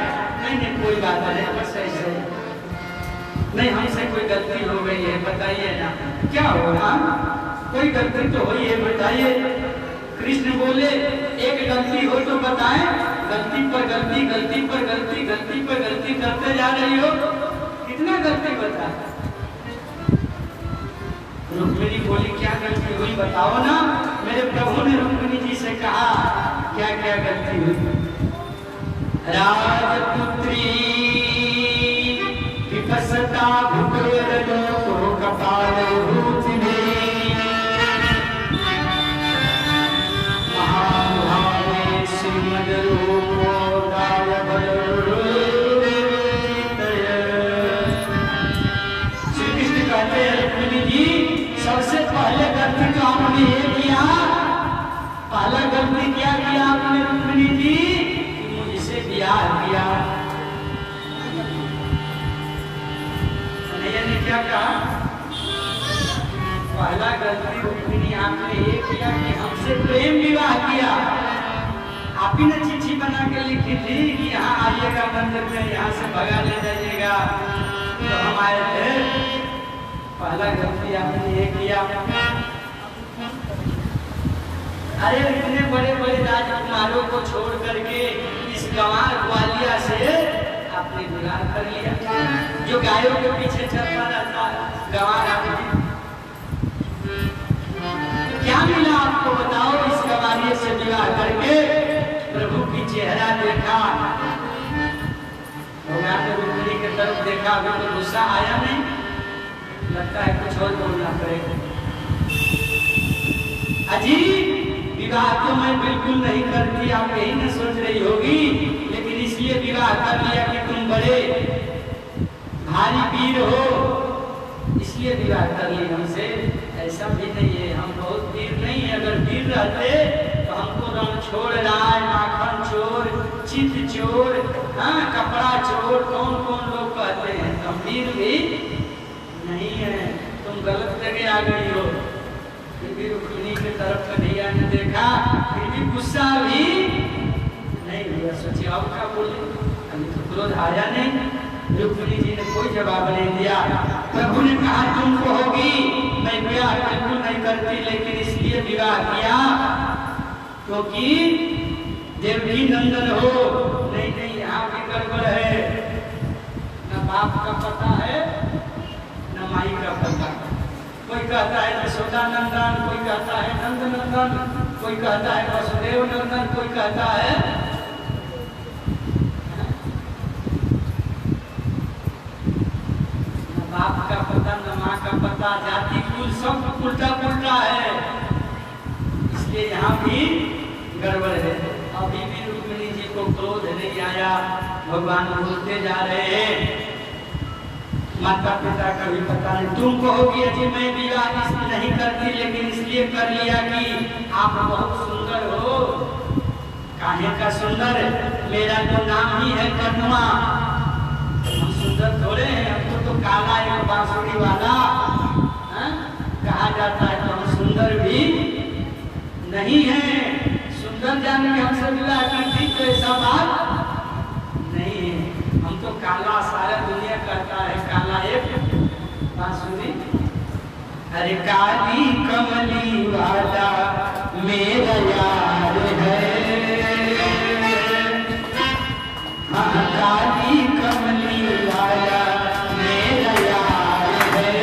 नहीं कोई बात नहीं, बस ऐसे नहीं, हमसे कोई गलती हो गई है, बताइए ना क्या होगा, कोई गलती तो हुई है बताइए। कृष्ण बोले एक गलती हो तो बताएं, गलती पर गलती, गलती पर गलती, गलती पर गलती करते जा रही हो, कितना गलती बता। रुक्मिणी बोली क्या गलती हुई बताओ ना। मेरे प्रभु ने रुक्मिणी जी से कहा क्या क्या गलती हुई। राजपुत्री विपसता भूतलोको कपालभूतिने महाभावे श्रीमद्रूपो श्री कृष्ण कहते हैं रुक्मिणी जी सबसे पहले गलती तो आपने ये किया, पहला गलती क्या किया आपने रुक्मिणी जी कि मुझसे ब्याह किया। कन्हैया ने क्या कहा, पहला गलती रुक्मिणी आपने ये किया कि हमसे प्रेम विवाह किया। आप ही ने चिट्ठी बना के लिखी थी कि यहाँ आइएगा मंदिर में, यहाँ से भगा ले जाइएगा, तो हम आए थे। पहला गलती आपने ये किया। अरे इतने बड़े बड़े राजकुमारों को छोड़ करके इस गंवार ग्वालिया से आपने विवाह कर लिया, जो गायों के पीछे चलता रहता गंवार। आपने क्या मिला आपको बताओ इस गंवारिये से विवाह करके? प्रभु की चेहरा देखा, भगवान ने रुक्मिणी की तरफ देखा, अभी तो गुस्सा आया नहीं, लगता है कुछ और बोलना पड़ेगा। अजी विवाह तो मैं बिल्कुल नहीं करती, आप यही न सोच रही होगी, लेकिन इसलिए विवाह कर लिया कि तुम बड़े भारी वीर हो, इसलिए विवाह कर लिया हमसे। ऐसा भी नहीं है, हम बहुत वीर नहीं है, अगर वीर रहते तो हमको रण छोड़ रहा है, माखन चोर, चित चोर, हाँ कपड़ा चोर, कौन कौन लोग कहते हैं, हम वीर भी नहीं है। तुम गलत जगह आ गई हो। फिर भी रुक्मिणी की तरफ कन्हैया ने देखा, फिर भी गुस्सा भी नहीं हुआ। सोचे अब क्या बोले, अभी तो क्रोध आया नहीं। रुक्मिणी जी ने कोई जवाब नहीं दिया। प्रभु ने कहा तुम कहोगी मैं ब्याह बिल्कुल नहीं करती, लेकिन इसलिए विवाह किया क्योंकि देवकी नंदन हो। नहीं यहाँ भी गड़बड़ है, न बाप का पता है न माई का पता। कोई कहता है यशोदा नंदन, कोई कहता है नंद नंदन, कोई कहता है वसुदेव नंदन, कोई कहता है न बाप का पता न माँ का पता, जाति कुल सब उल्टा पुल्टा है, इसलिए यहाँ भी गड़बड़ है। अभी भी रुक्मिणी जी को क्रोध नहीं आया, भगवान बोलते जा रहे हैं। माता पिता का भी पता नहीं। तुम कहोगी अजी मैं विवाह इसलिए नहीं करती, लेकिन इसलिए कर लिया कि आप बहुत सुंदर हो। काहे का सुंदर, मेरा तो नाम ही है कनुआ, हम सुंदर थोड़े हैं, हमको तो काला एक बांसुरी वाला कहा जाता है, तो हम सुंदर भी नहीं है। सुंदर जान के हमसे विवाह करती तो ऐसा बात नहीं है। हम तो काला, सारा दुनिया करता है काला एक बांसुरी। अरे काली कमली वाला मेरा यार है, हाँ काली कमली वाला मेरा यार है।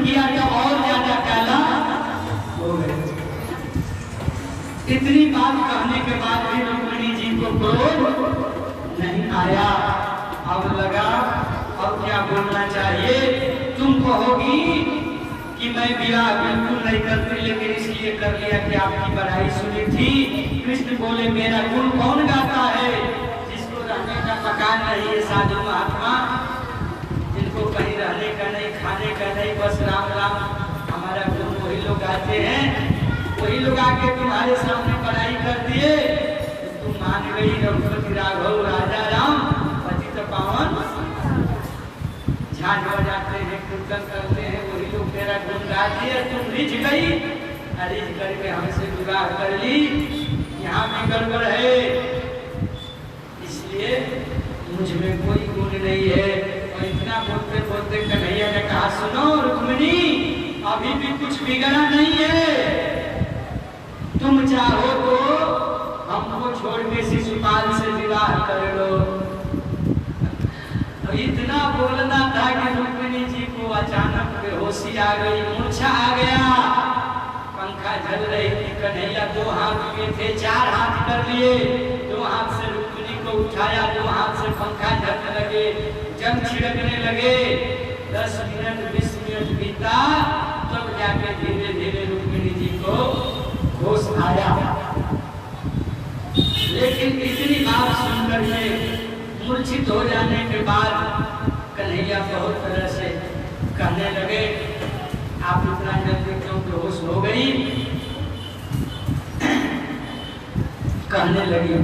किया तो और ज्यादा काला हो गए। इतनी बात कहने के बाद भी रुक्मिणी जी को क्रोध नहीं आया। अब लगा अब क्या बोलना चाहिए। तुम कहोगी कि मैं विवाह बिल्कुल नहीं करती, लेकिन इसलिए कर लिया कि आपकी बड़ाई सुनी थी। कृष्ण बोले मेरा गुण कौन गाता है, जिसको रहने का मकान नहीं है, साधु महात्मा जिनको कहीं रहने का नहीं, खाने का नहीं, बस राम राम हमारा गुण वही लोग गाते हैं। वही लोग आके तुम्हारे सामने बड़ाई कर दिए तो तुम मान गई। रघुपति राघव राजा राम पतित पावन झांझ बजाते हैं, कीर्तन करते हैं, वही लोग तेरा गुण गा दिए, तुम रिझ गई। रिझ करके हमसे विवाह कर ली, यहाँ भी गड़बड़ है, इसलिए मुझ में कोई गुण नहीं है। और इतना बोलते बोलते कन्हैया ने कहा सुनो रुक्मिणी, अभी भी कुछ बिगड़ा नहीं है। तुम चाहो तो हमको छोड़ के शिशुपाल से विवाह कर लो। तो इतना बोलना था कि रुक्मिणी जी को अचानक बेहोशी आ गई, मूर्छा आ गया। पंखा झल रही थी, कन्हैया 2 हाथ किए थे, 4 हाथ कर लिए, 2 हाथ से रुक्मिणी को उठाया, 2 हाथ से पंखा झलने लगे, जंग छिड़कने लगे। 10 मिनट 20 मिनट बीता, तब जाके धीरे धीरे रुक्मिणी जी को होश आया। लेकिन इतनी बात सुनकर के मूर्छित हो जाने के बाद कन्हैया बहुत तरह से कहने लगे आप इतना जल्दी क्यों बेहोश हो गई। कहने लगी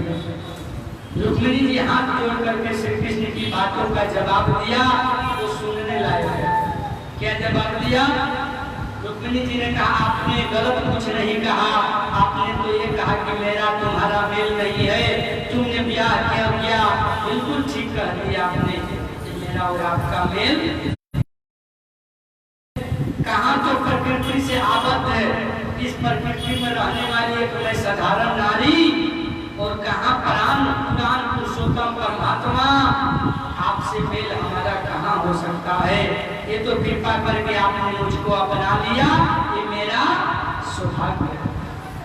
रुक्मिणी जी हाथ जोड़ करके श्री कृष्ण की बातों का जवाब दिया तो सुनने लायक है। क्या जवाब दिया? रुक्मिणी जी ने कहा आपने गलत कुछ नहीं कहा, आपने तो ये कहा कि मेरा तुम्हारा मेल नहीं है, तुमने ब्याह किया बिल्कुल ठीक कह दिया आपने कि मेरा और आपका मेल कहाँ तो प्रकृति से आबद्ध है। इस प्रकृति में रहने वाली एक मैं साधारण नारी और कहाँ पुराण पुरुषोत्तम परमात्मा, आपसे मेल हमारा कहाँ हो सकता है। ये तो कृपा करके आपने मुझको अपना लिया, ये मेरा सौभाग्य है।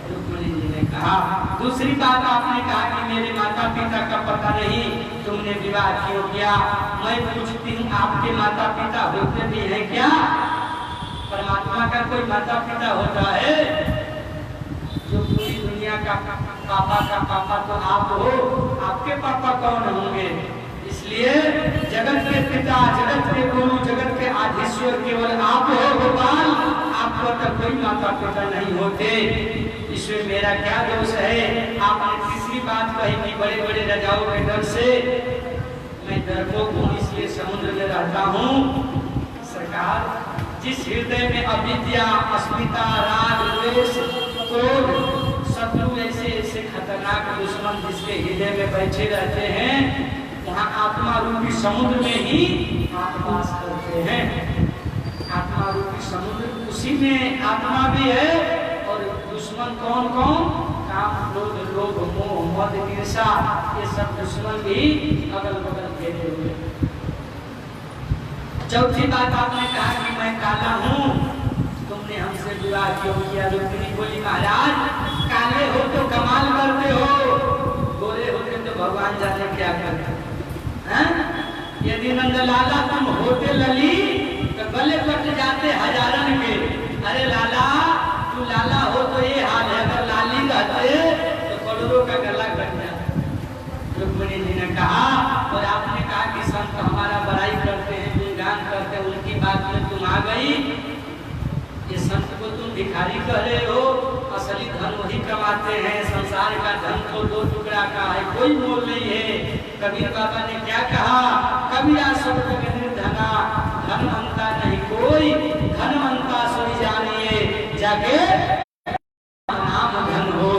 रुक्मिणी जी ने कहा दूसरी बात आपने कहा कि मेरे माता पिता का पता नहीं, तुमने विवाह क्यों किया। मैं पूछती हूँ आपके माता पिता होते भी हैं क्या? परमात्मा का कोई माता पिता होता है? जो पूरी दुनिया का पापा तो आप हो, आपके पापा कौन होंगे? इसलिए जगत के पिता, जगत के गुरु, जगत के आधीश्वर केवल आप हो गोपाल, आपको तो कोई माता पिता नहीं होते। इसमें मेरा क्या दोष है? आपने तीसरी बात कही कि बड़े बड़े राजाओं के डर से मैं डरपोक हूँ, इसलिए समुद्र में रहता हूँ। सरकार, जिस हृदय में अविद्या, अस्मिता, राग, द्वेष, क्रोध, शत्रु ऐसे खतरनाक दुश्मन जिसके हृदय में बैठे रहते हैं, वहाँ आत्मा रूपी समुद्र में ही आप वास करते हैं। आत्मा रूपी समुद्र, उसी में आत्मा भी है। और दुश्मन कौन कौन? काम, क्रोध, लोभ, मोह, मद, ईर्षा, ये सब दुश्मन भी अगल बगल घेरे हुए। चौथी बात आपने कहा कि मैं काला हूँ, तुमने हमसे विवाह क्यों किया? रुक्मिणी बोली महाराज काले हो तो कमाल करते हो, गोरे होते तो भगवान जाने क्या करते। यदि नंदलाला तुम होते लली तो गले कट जाते हजारन के। अरे लाला, तू लाला हो तो ये हाल है, अगर लाली रहते तो करोड़ों का गला कट जाता। रुक्मिणी जी ने कहा और आपने कहा कि संत हमारा बड़ाई करते हैं, गुणगान करते हैं, उनकी बात में तुम आ गई। ये संत को तुम भिखारी कह रहे हो, असली धन वही कमाते हैं। संसार का धन तो 2 टुकड़ा का है, कोई मोल नहीं है। कबीर बाबा ने क्या कहा? कबीरा शब्द में निर्धना, धनवंता नहीं कोई, धनवंता सोई जानिए जाके नाम धन हो।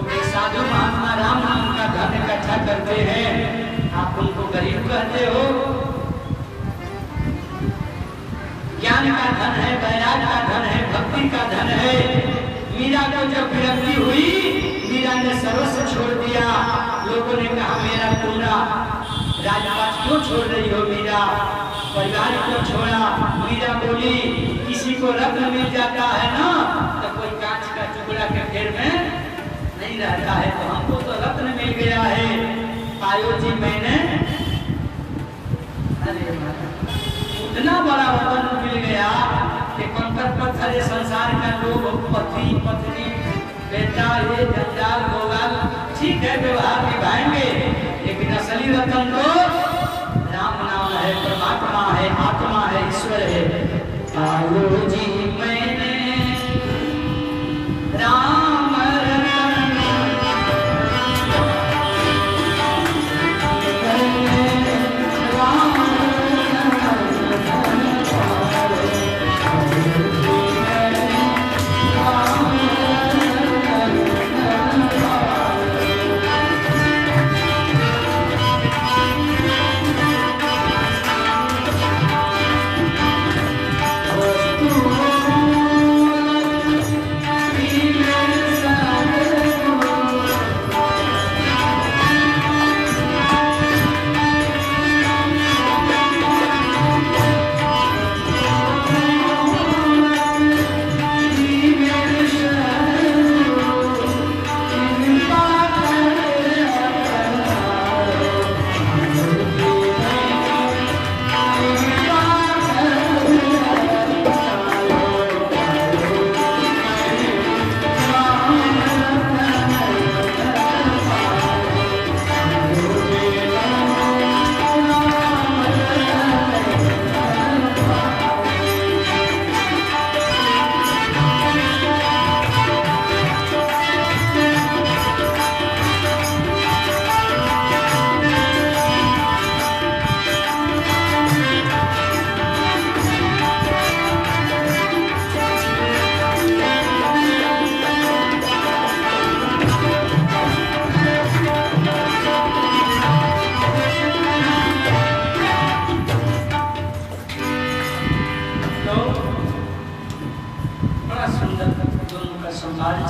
एक साधु महात्मा राम नाम का धन इकट्ठा करते हैं, आप उनको गरीब कहते हो। ज्ञान का धन है, वैराग का धन है, भक्ति का धन है। मीरा को जब विरक्ति हुई, मीरा ने सर्वस्व छोड़ दिया। लोगों ने कहा मेरा पूरा राजपाट क्यों छोड़ रही हो मीरा? परिवार को छोड़ा। मीरा बोली किसी को रत्न मिल जाता है ना तो कोई कांच का टुकड़ा के फेर में नहीं रहता है, तो हमको तो रत्न मिल गया है। आयो जी मैंने उतना बड़ा रत्न मिल गया कि कंकर पत्थर संसार का लोग पति पत्नी बेटा ये जंजाल गोगाल ठीक है व्यवहार निभाएंगे, लेकिन असली रत्न तो राम नाम है, परमात्मा है, आत्मा है, ईश्वर है। आयो जी मैंने राम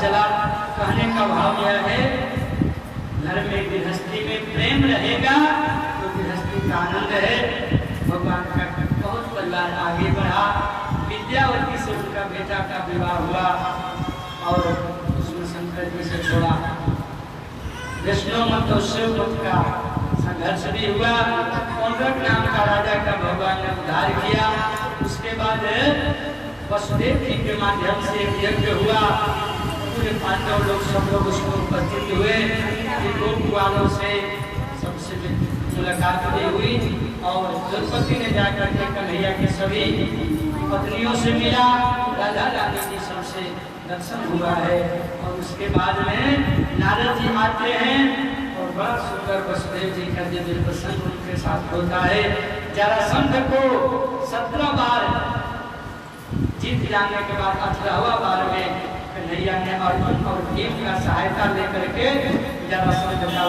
चला। कहने का भाव यह है घर में गृहस्थी में प्रेम रहेगा तो गृहस्थी का आनंद है। भगवान का बहुत परिवार आगे बढ़ा। विद्यावती से उनका बेटा का विवाह हुआ और उसमें शंकर जी से छोड़ा। वैष्णव मत और शिव मत का संघर्ष भी हुआ। पौंड्रक नाम का राजा का भगवान ने उद्धार किया। उसके बाद वसुदेव जी के माध्यम से एक यज्ञ हुआ। पूरे पांडव लोग सब लोग उसमें उपस्थित हुए। गोप वालों से सबसे मुलाकात भी हुई और द्रौपदी ने जाकर के कन्हैया की सभी पत्नियों से मिला। राधा रानी जी सबसे दर्शन हुआ है और उसके बाद में नारद जी आते हैं और बड़ा सुंदर वसुदेव जी का दिव्य प्रसंग उनके साथ होता है। जरासंध को 17 बार जीत जाने के बाद 18वां बार में कन्हैया ने अर्जुन और भीम का सहायता लेकर के जरासंध का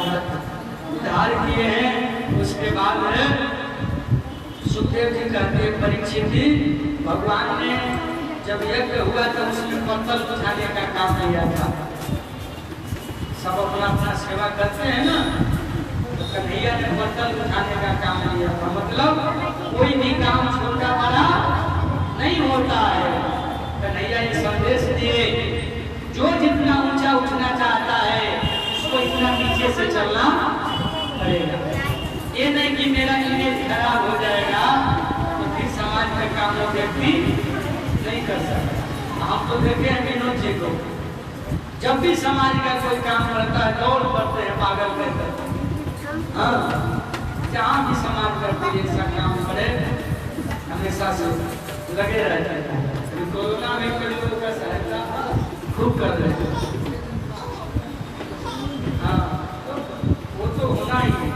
उद्धार किए हैं। उसके बाद सुखदेव जी कहते परीक्षित जी भगवान ने जब यज्ञ हुआ तो उसमें पत्तल उठाने का काम लिया था। सब अपना अपना सेवा करते हैं ना, तो कन्हैया ने पत्तल उठाने का काम लिया था। मतलब कोई भी काम छोटा बड़ा नहीं होता है। कन्हैया ये संदेश दिए जो जितना ऊंचा उठना चाहता है उसको इतना नीचे से चलना पड़ेगा। ये नहीं कि मेरा इमेज खराब हो जाएगा तो फिर समाज में काम वो व्यक्ति नहीं कर सकता। हम तो देखे हैं विनोद जी को, जब भी समाज का कोई काम करता है दौड़ पड़ते हैं पागल कहकर। हाँ, जहाँ भी समाज करते ऐसा काम करे हमेशा से लगे रहते हैं। कोरोना में कई लोगों का सहायता खूब कर रहे हैं। हाँ, वो तो होना ही है।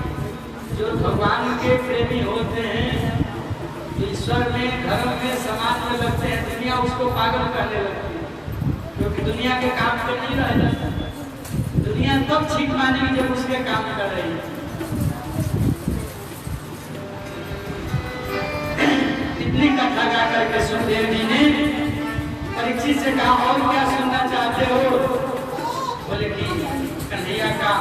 जो भगवान के प्रेमी होते हैं, ईश्वर में धर्म में समाज में लगते हैं, दुनिया उसको पागल करने लगती है क्योंकि दुनिया के काम पे नहीं रह जाता। दुनिया तब ठीक मानेगी जब उसके काम कर रही है। इतनी कथा गा करके सुखदेव जी ने परीक्षित से कहा और क्या सुनना चाहते हो? बोले कि कन्हैया का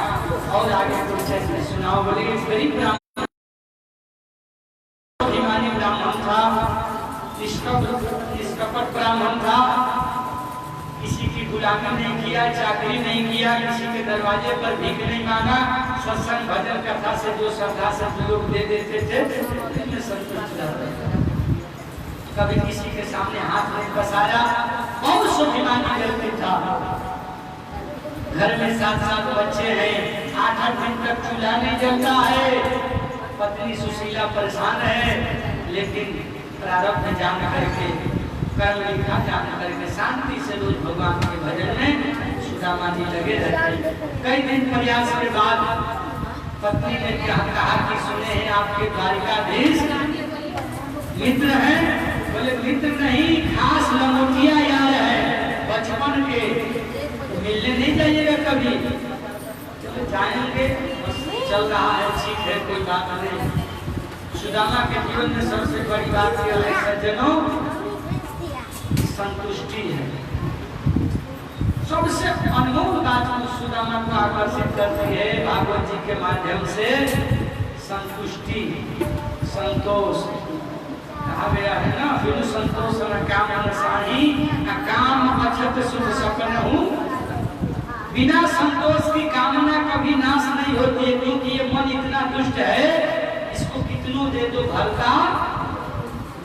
और आगे कुछ सुनाओ। बोले गरीब ब्राह्मण निष्कपट ब्राह्मण था, किसी की गुलामी नहीं किया, चाकरी नहीं किया, किसी के दरवाजे पर भीख नहीं मांगा। सत्संग भजन कथा से जो श्रद्धा से लोग दे देते थे संतुष्ट रहता था। कभी किसी के सामने हाथ नहीं पसारा, बहुत स्वाभिमानी व्यक्ति था। घर में 7-7 बच्चे हैं, 8-8 दिन तक चूल्हा नहीं जलता है, पत्नी सुशीला परेशान है, लेकिन प्रारब्ध जान करके, कर्म लिखा जान करके शांति से रोज भगवान के भजन में सुदामा जी लगे रहते। कई दिन प्रयास के बाद पत्नी ने क्या कहा कि सुने हैं आपके द्वारिकाधीश मित्र हैं। बोले मित्र नहीं, खास लंगोटिया यार है बचपन के, मिलने नहीं जाइएगा कभी। चलो जाएंगे, बस चल रहा है, ठीक है, कोई बात नहीं। सुदामा के जीवन में सबसे बड़ी बात यह है सज्जनों, संतुष्टि है। सबसे अनमोल बात को सुदामा को आकर्षित करती है भागवत जी के माध्यम से संतुष्टि, संतोष। कहा गया है ना, फिर संतोष न काम न साही, न काम अछत सुख सपन हूँ। बिना संतोष की कामना कभी नाश नहीं होती है, क्योंकि ये मन इतना दुष्ट है, इसको कितनों दे दो भरता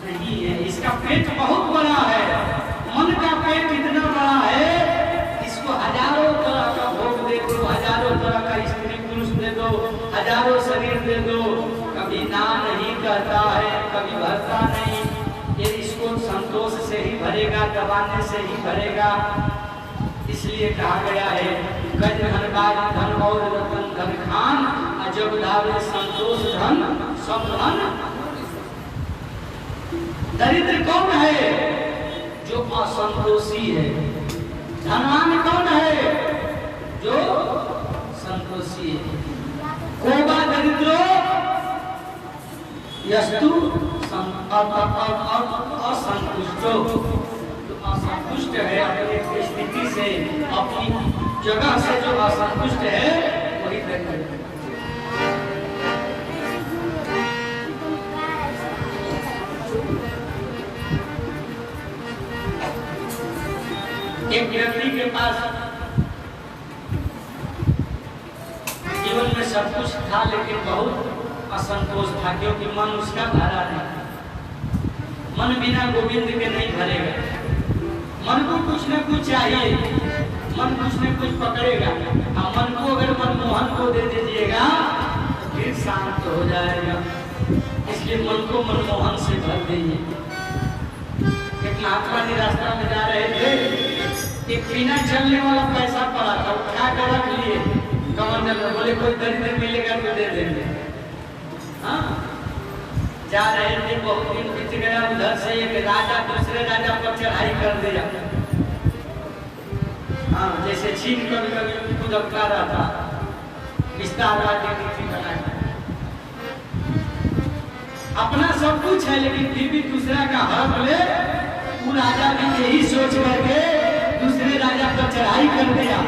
नहीं है। इसका पेट बहुत बड़ा है, मन का पेट इतना बड़ा है, इसको हजारों तरह का भोग दे दो, हजारों तरह का स्त्री पुरुष दे दो, हजारों शरीर दे दो, कभी ना नहीं कहता है, कभी भरता नहीं। ये इसको संतोष से ही भरेगा, दबाने से ही भरेगा। इसलिए कहा गया है गज धन बाज धन और रतन धन खान, जब धावे संतोष धन सब धन। दरिद्र कौन है? जो असंतोषी है। धनवान कौन है? जो संतोषी है। कोबा दरिद्रो यस्तु असंतुष्टो, असंतुष्ट है अपनी स्थिति से, अपनी जगह से जो असंतुष्ट है वही दरिद्र है। एक व्यक्ति के पास जीवन में सब कुछ था, लेकिन बहुत असंतोष था, क्योंकि मन उसका भरा नहीं। मन बिना गोविंद के नहीं भरेगा। मन को कुछ न कुछ चाहिए, मन कुछ न कुछ पकड़ेगा। मन को अगर मनमोहन को दे दीजिएगा तो फिर शांत हो जाएगा। इसलिए मन को मनमोहन से भर दीजिए। एक महात्मा जी रास्ता में जा रहे थे, एक बिना चलने वाला पैसा पड़ा था, उठा कर रख लिए कमंडल में। बोले कोई दरिद्र मिलेगा तो दे देंगे। हाँ, जा रहे थे, बहुत दिन बीत गया, उधर से एक राजा दूसरे राजा पर चढ़ाई कर दिया। हाँ, जैसे चीन कभी कभी खुदकता रहता, विस्तार राजनीति बनाया। अपना सब कुछ है, लेकिन फिर भी दूसरा का हक ले। वो राजा भी यही सोच करके दूसरे राजा पर चढ़ाई कर दिया।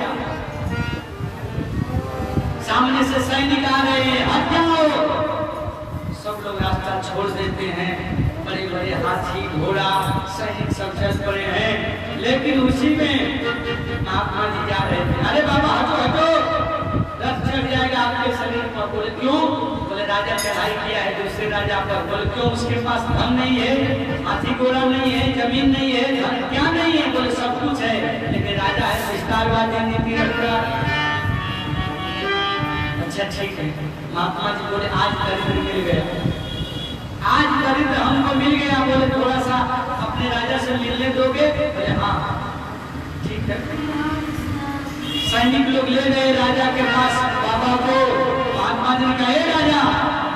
सामने से सैनिक आ रहे हैं, हट जाओ। सब लोग रास्ता छोड़ देते हैं, बड़े बड़े हाथी घोड़ा सैनिक सब चल पड़े हैं। लेकिन उसी में महात्मा जी जा रहे थे। अरे बाबा हटो हटो, रथ चढ़ जाएगा आपके शरीर पर। बोले क्यों? बोले राजा चढ़ाई किया है दूसरे राजा पर। बोले क्यों? उसके पास धन नहीं है, हाथी घोड़ा नहीं है, जमीन नहीं है, धन क्या नहीं है? बोले सब कुछ है, लेकिन राजा है, विस्तारवादी नीति रखता। अच्छा ठीक है। महात्मा जी बोले आज दरिद्र मिल गया, आज दरिद्र हमको मिल गया। बोले थोड़ा सा अपने राजा से मिलने दोगे? बोले हाँ ठीक है। सैनिक लोग ले गए राजा के पास बाबा को। महात्मा जी ने कहा राजा,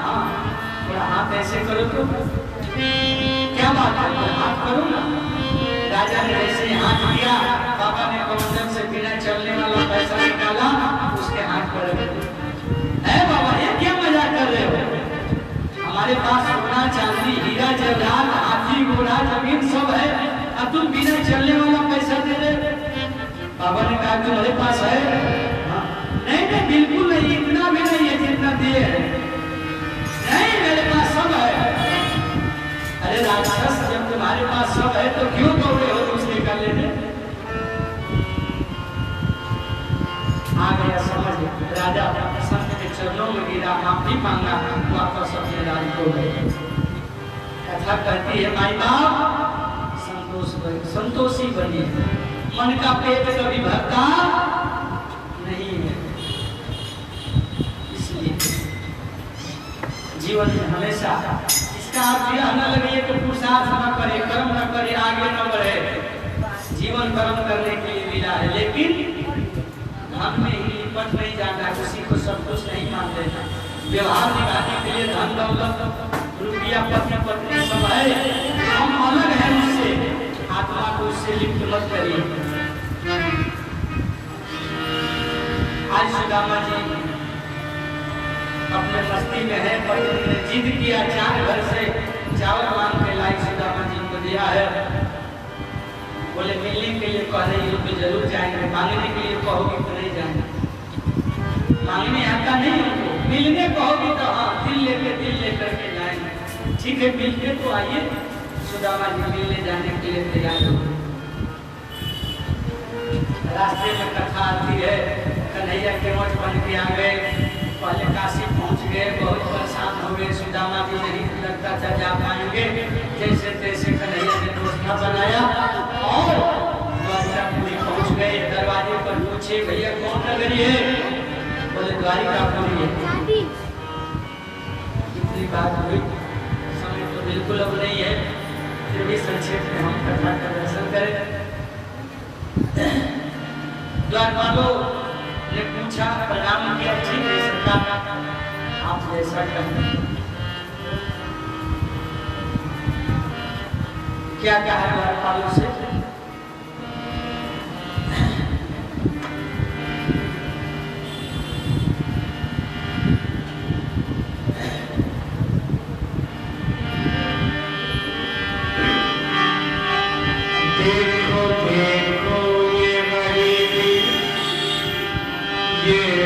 हाँ थोड़ा हाथ ऐसे करो तो। क्या बात है? हाथ करो ना। राजा ने ऐसे हाथ किया, बाबा ने कमंडल से बिना चलने वाला पैसा निकाला, उसके हाथ पर रख दिया। बाबा ये क्या मजाक कर रहे हो? हमारे पास सोना चांदी हीरा जवाहरात हाथी घोड़ा जमीन सब है, अब तुम बिना चलने वाला पैसा दे रहे? बाबा ने कहा तुम्हारे पास है? हाँ। नहीं नहीं बिल्कुल नहीं, इतना भी नहीं है जितना दिए है। नहीं मेरे पास सब है। अरे राक्षस, जब तुम्हारे पास है तो क्यों दौड़े हो दूसरे का लेने? आ गया समझ, राजा संत के चरणों में गिरा, माफी मांगा, वापस अपने राज को गए। कथा कहती है माई बाप संतोषी बनी, मन का पेट कभी भरता नहीं है। इसलिए जीवन में हमेशा इसका अर्थ यह न लगे कि पुरुषार्थ न करे, कर्म न करे, आगे न बढ़े। जीवन कर्म करने के लिए मिला है, लेकिन धन में ही लिपट नहीं जाना, किसी को सब कुछ नहीं मान लेना। व्यवहार निभाने के लिए धन दौलत रुपया पत्नी पत्नी सब है, हम अलग है उससे, आत्मा को उससे लिप्त मत करिए। आज सुदामा जी अपने मस्ती में है, पत्नी ने जिद किया, 4 घर से चावल मांग के लाई, सुदामा जी को दिया है। बोले मिलने के लिए कह रही हो तो जरूर जाएंगे, मांगने के लिए कहोगी तो नहीं जाएंगे। मांगने आता नहीं हो, मिलने कहोगी तो हाँ, दिल लेकर के जाएंगे। ठीक है, मिलने तो आइए। सुदामा जी मिलने जाने के लिए तैयार हो। रास्ते में कथा आती है, कन्हैया के मठ बन के आ गए, पहले काशी पहुंच गए, बहुत परेशान हो गए। सुदामा जी नहीं लगता था जा पाएंगे, जैसे तैसे कन्हैया ने दोस्ता बनाया और द्वारिकापुरी पहुंच गए। दरवाजे पर पूछे, भैया कौन नगरी है? बोले द्वारिकापुरी है। इतनी बात हुई, समय तो बिल्कुल अब नहीं है, फिर भी संक्षेप में हम कथा का दर्शन करें। द्वारपालों ने पूछा, प्रणाम किया, ठीक है सरकार, आप जैसा कहें। क्या कहा द्वारपालों से? Yeah.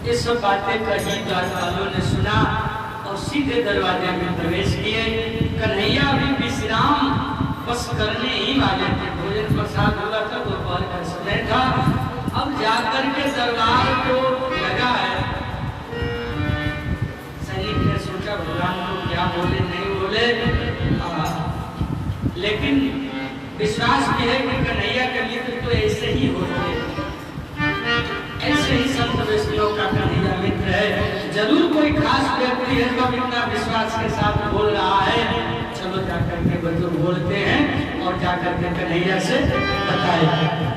ये सब बातें कही द्वारपालों ने सुना और सीधे दरवाजे में प्रवेश किए। कन्हैया भी विश्राम बस करने ही वाले थे, भोजन प्रसाद हुआ था, दोपहर का समय था। अब जाकर के दरबार को लगा है, सैनिक ने सोचा भगवान को क्या बोले नहीं बोले, लेकिन विश्वास भी है कि कन्हैया के मित्र तो ऐसे ही होते हैं, ऐसे ही संत वैष्णव का कन्हैया मित्र है, जरूर कोई खास व्यक्ति है तो इतना विश्वास के साथ बोल रहा है। चलो जाकर के बच्चों बोलते हैं और जाकर के कन्हैया से बताए।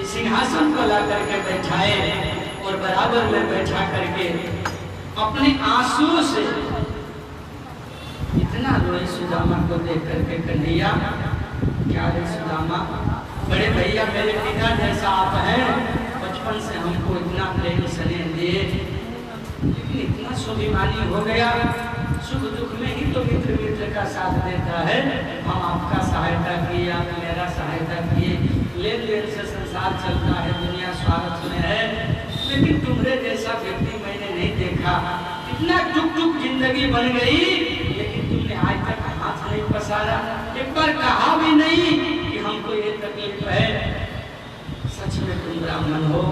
सिंहासन को ला करके बैठाए और बराबर में बैठा करके अपने आंसू से इतना रोई सुदामा को देख करके कन्हैया, क्या रे सुदामा, बड़े भैया मेरे पिता जैसा आप हैं, बचपन से हमको इतना प्रेम स्नेह दिए, लेकिन इतना स्वाभिमानी हो गया, सुख दुख में ही तो मित्र मित्र का साथ देता है, हम आपका सहायता किया सहायता किए। लेन देन से संसार चलता है, दुनिया स्वार्थ में है, लेकिन तुम्हारे जैसा व्यक्ति मैंने नहीं देखा। इतना टुक टुक जिंदगी बन गई, लेकिन तुमने आज तक हाथ नहीं पसारा, एक बार कहा भी नहीं कि हमको ये तकलीफ है। सच में तुम ब्राह्मण हो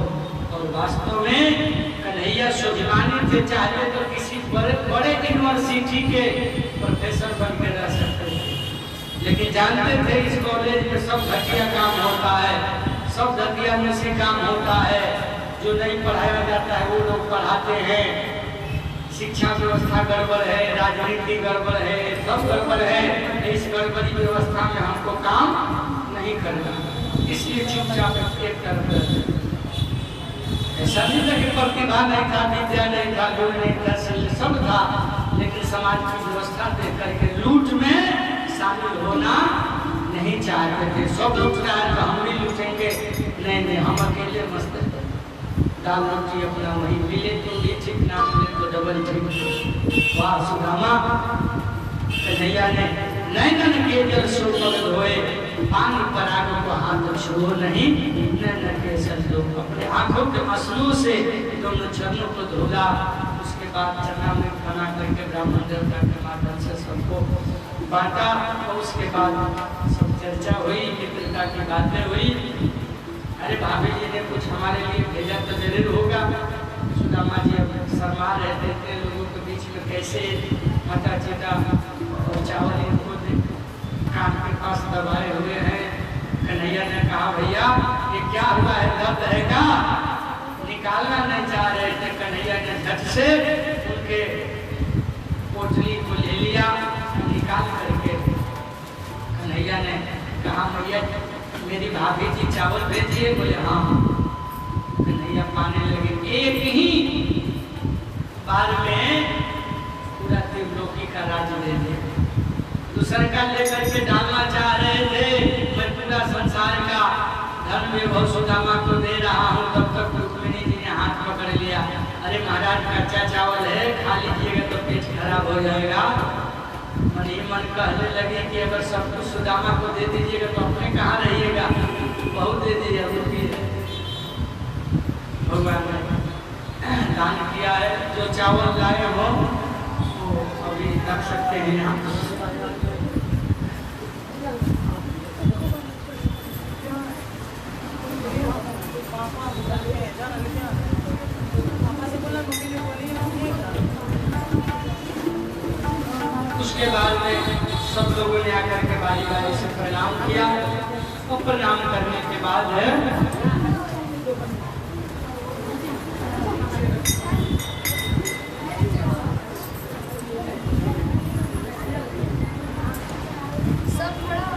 और वास्तव में कन्हैया स्वाभिमानी थे, चाहते तो किसी बड़े यूनिवर्सिटी के प्रोफेसर बन के रह सकते थे, लेकिन जानते थे इस कॉलेज में सब घटिया काम होता है, सब घटिया में से काम होता है, जो नहीं पढ़ाया जाता है वो लोग पढ़ाते हैं, शिक्षा व्यवस्था गड़बड़ है, राजनीति गड़बड़ है, सब गड़बड़ है। इस गड़बड़ी व्यवस्था में हमको काम नहीं करना, इसलिए चुपचाप एक तरफ। ऐसा नहीं था कि प्रतिभा नहीं था, विद्या नहीं था, गुण नहीं था, सब था, लेकिन समाज की व्यवस्था देख करके लूट में शामिल होना नहीं चाहते थे। सब लूट रहा है तो हम भी लूटेंगे, नहीं, हम अकेले मस्त दाल रोटी अपना वही मिले तो ये ठीक, ना मिले तो डबल ठीक। वाह सुदामा, कन्हैया ने नैनन के जल सो पग धोए, पानी परागों को हाथ छुओ नहीं, नैनन के सजदों, अपने आंखों के आंसुओं से दोनों चरणों को धोला। उसके बाद चना में बना करके ब्राह्मण देवता के माध्यम से सबको बांटा, और उसके बाद सब चर्चा हुई, मित्रता की बातें हुई। अरे भाभी जी ने कुछ हमारे लिए भेजा तो जरूर होगा। सुदामा जी अब शर्मा रहते थे, लोगों के बीच में कैसे मटा चीटा और चावल इनको कान के पास दबाए हुए हैं। कन्हैया ने कहा भैया ये क्या हुआ है, दर्द है क्या? निकालना नहीं चाह रहे थे। कन्हैया ने झट से उनके पोटली को ले लिया, निकाल करके कन्हैया ने कहा भैया मेरी भाभी जी चावल भेजिए। बोले हाँ। कन्हैया पाने लगे। एक ही बार में पूरा त्रिलोकी का राज्य दे दिया। दूसरे का लेकर के डालना चाह रहे थे, मैं पूरा संसार का धन वैभव सुदामा को दे रहा हूँ, तब तक रुक्मिणी जी ने हाथ पकड़ लिया। अरे महाराज कच्चा चावल है, खा लीजिएगा तो पेट खराब हो जाएगा। मन ही मन कहने लगे कि अगर सब कुछ सुदामा को दे दीजिएगा तो अपने कहाँ रहिएगा, बहुत दे दीजिए। भगवान ने दान किया है, जो चावल लाए हो वो अभी रख सकते हैं यहाँ। उसके बाद में सब लोगों ने आकर के बारी बारी से प्रणाम किया, और प्रणाम करने के बाद सब बड़ा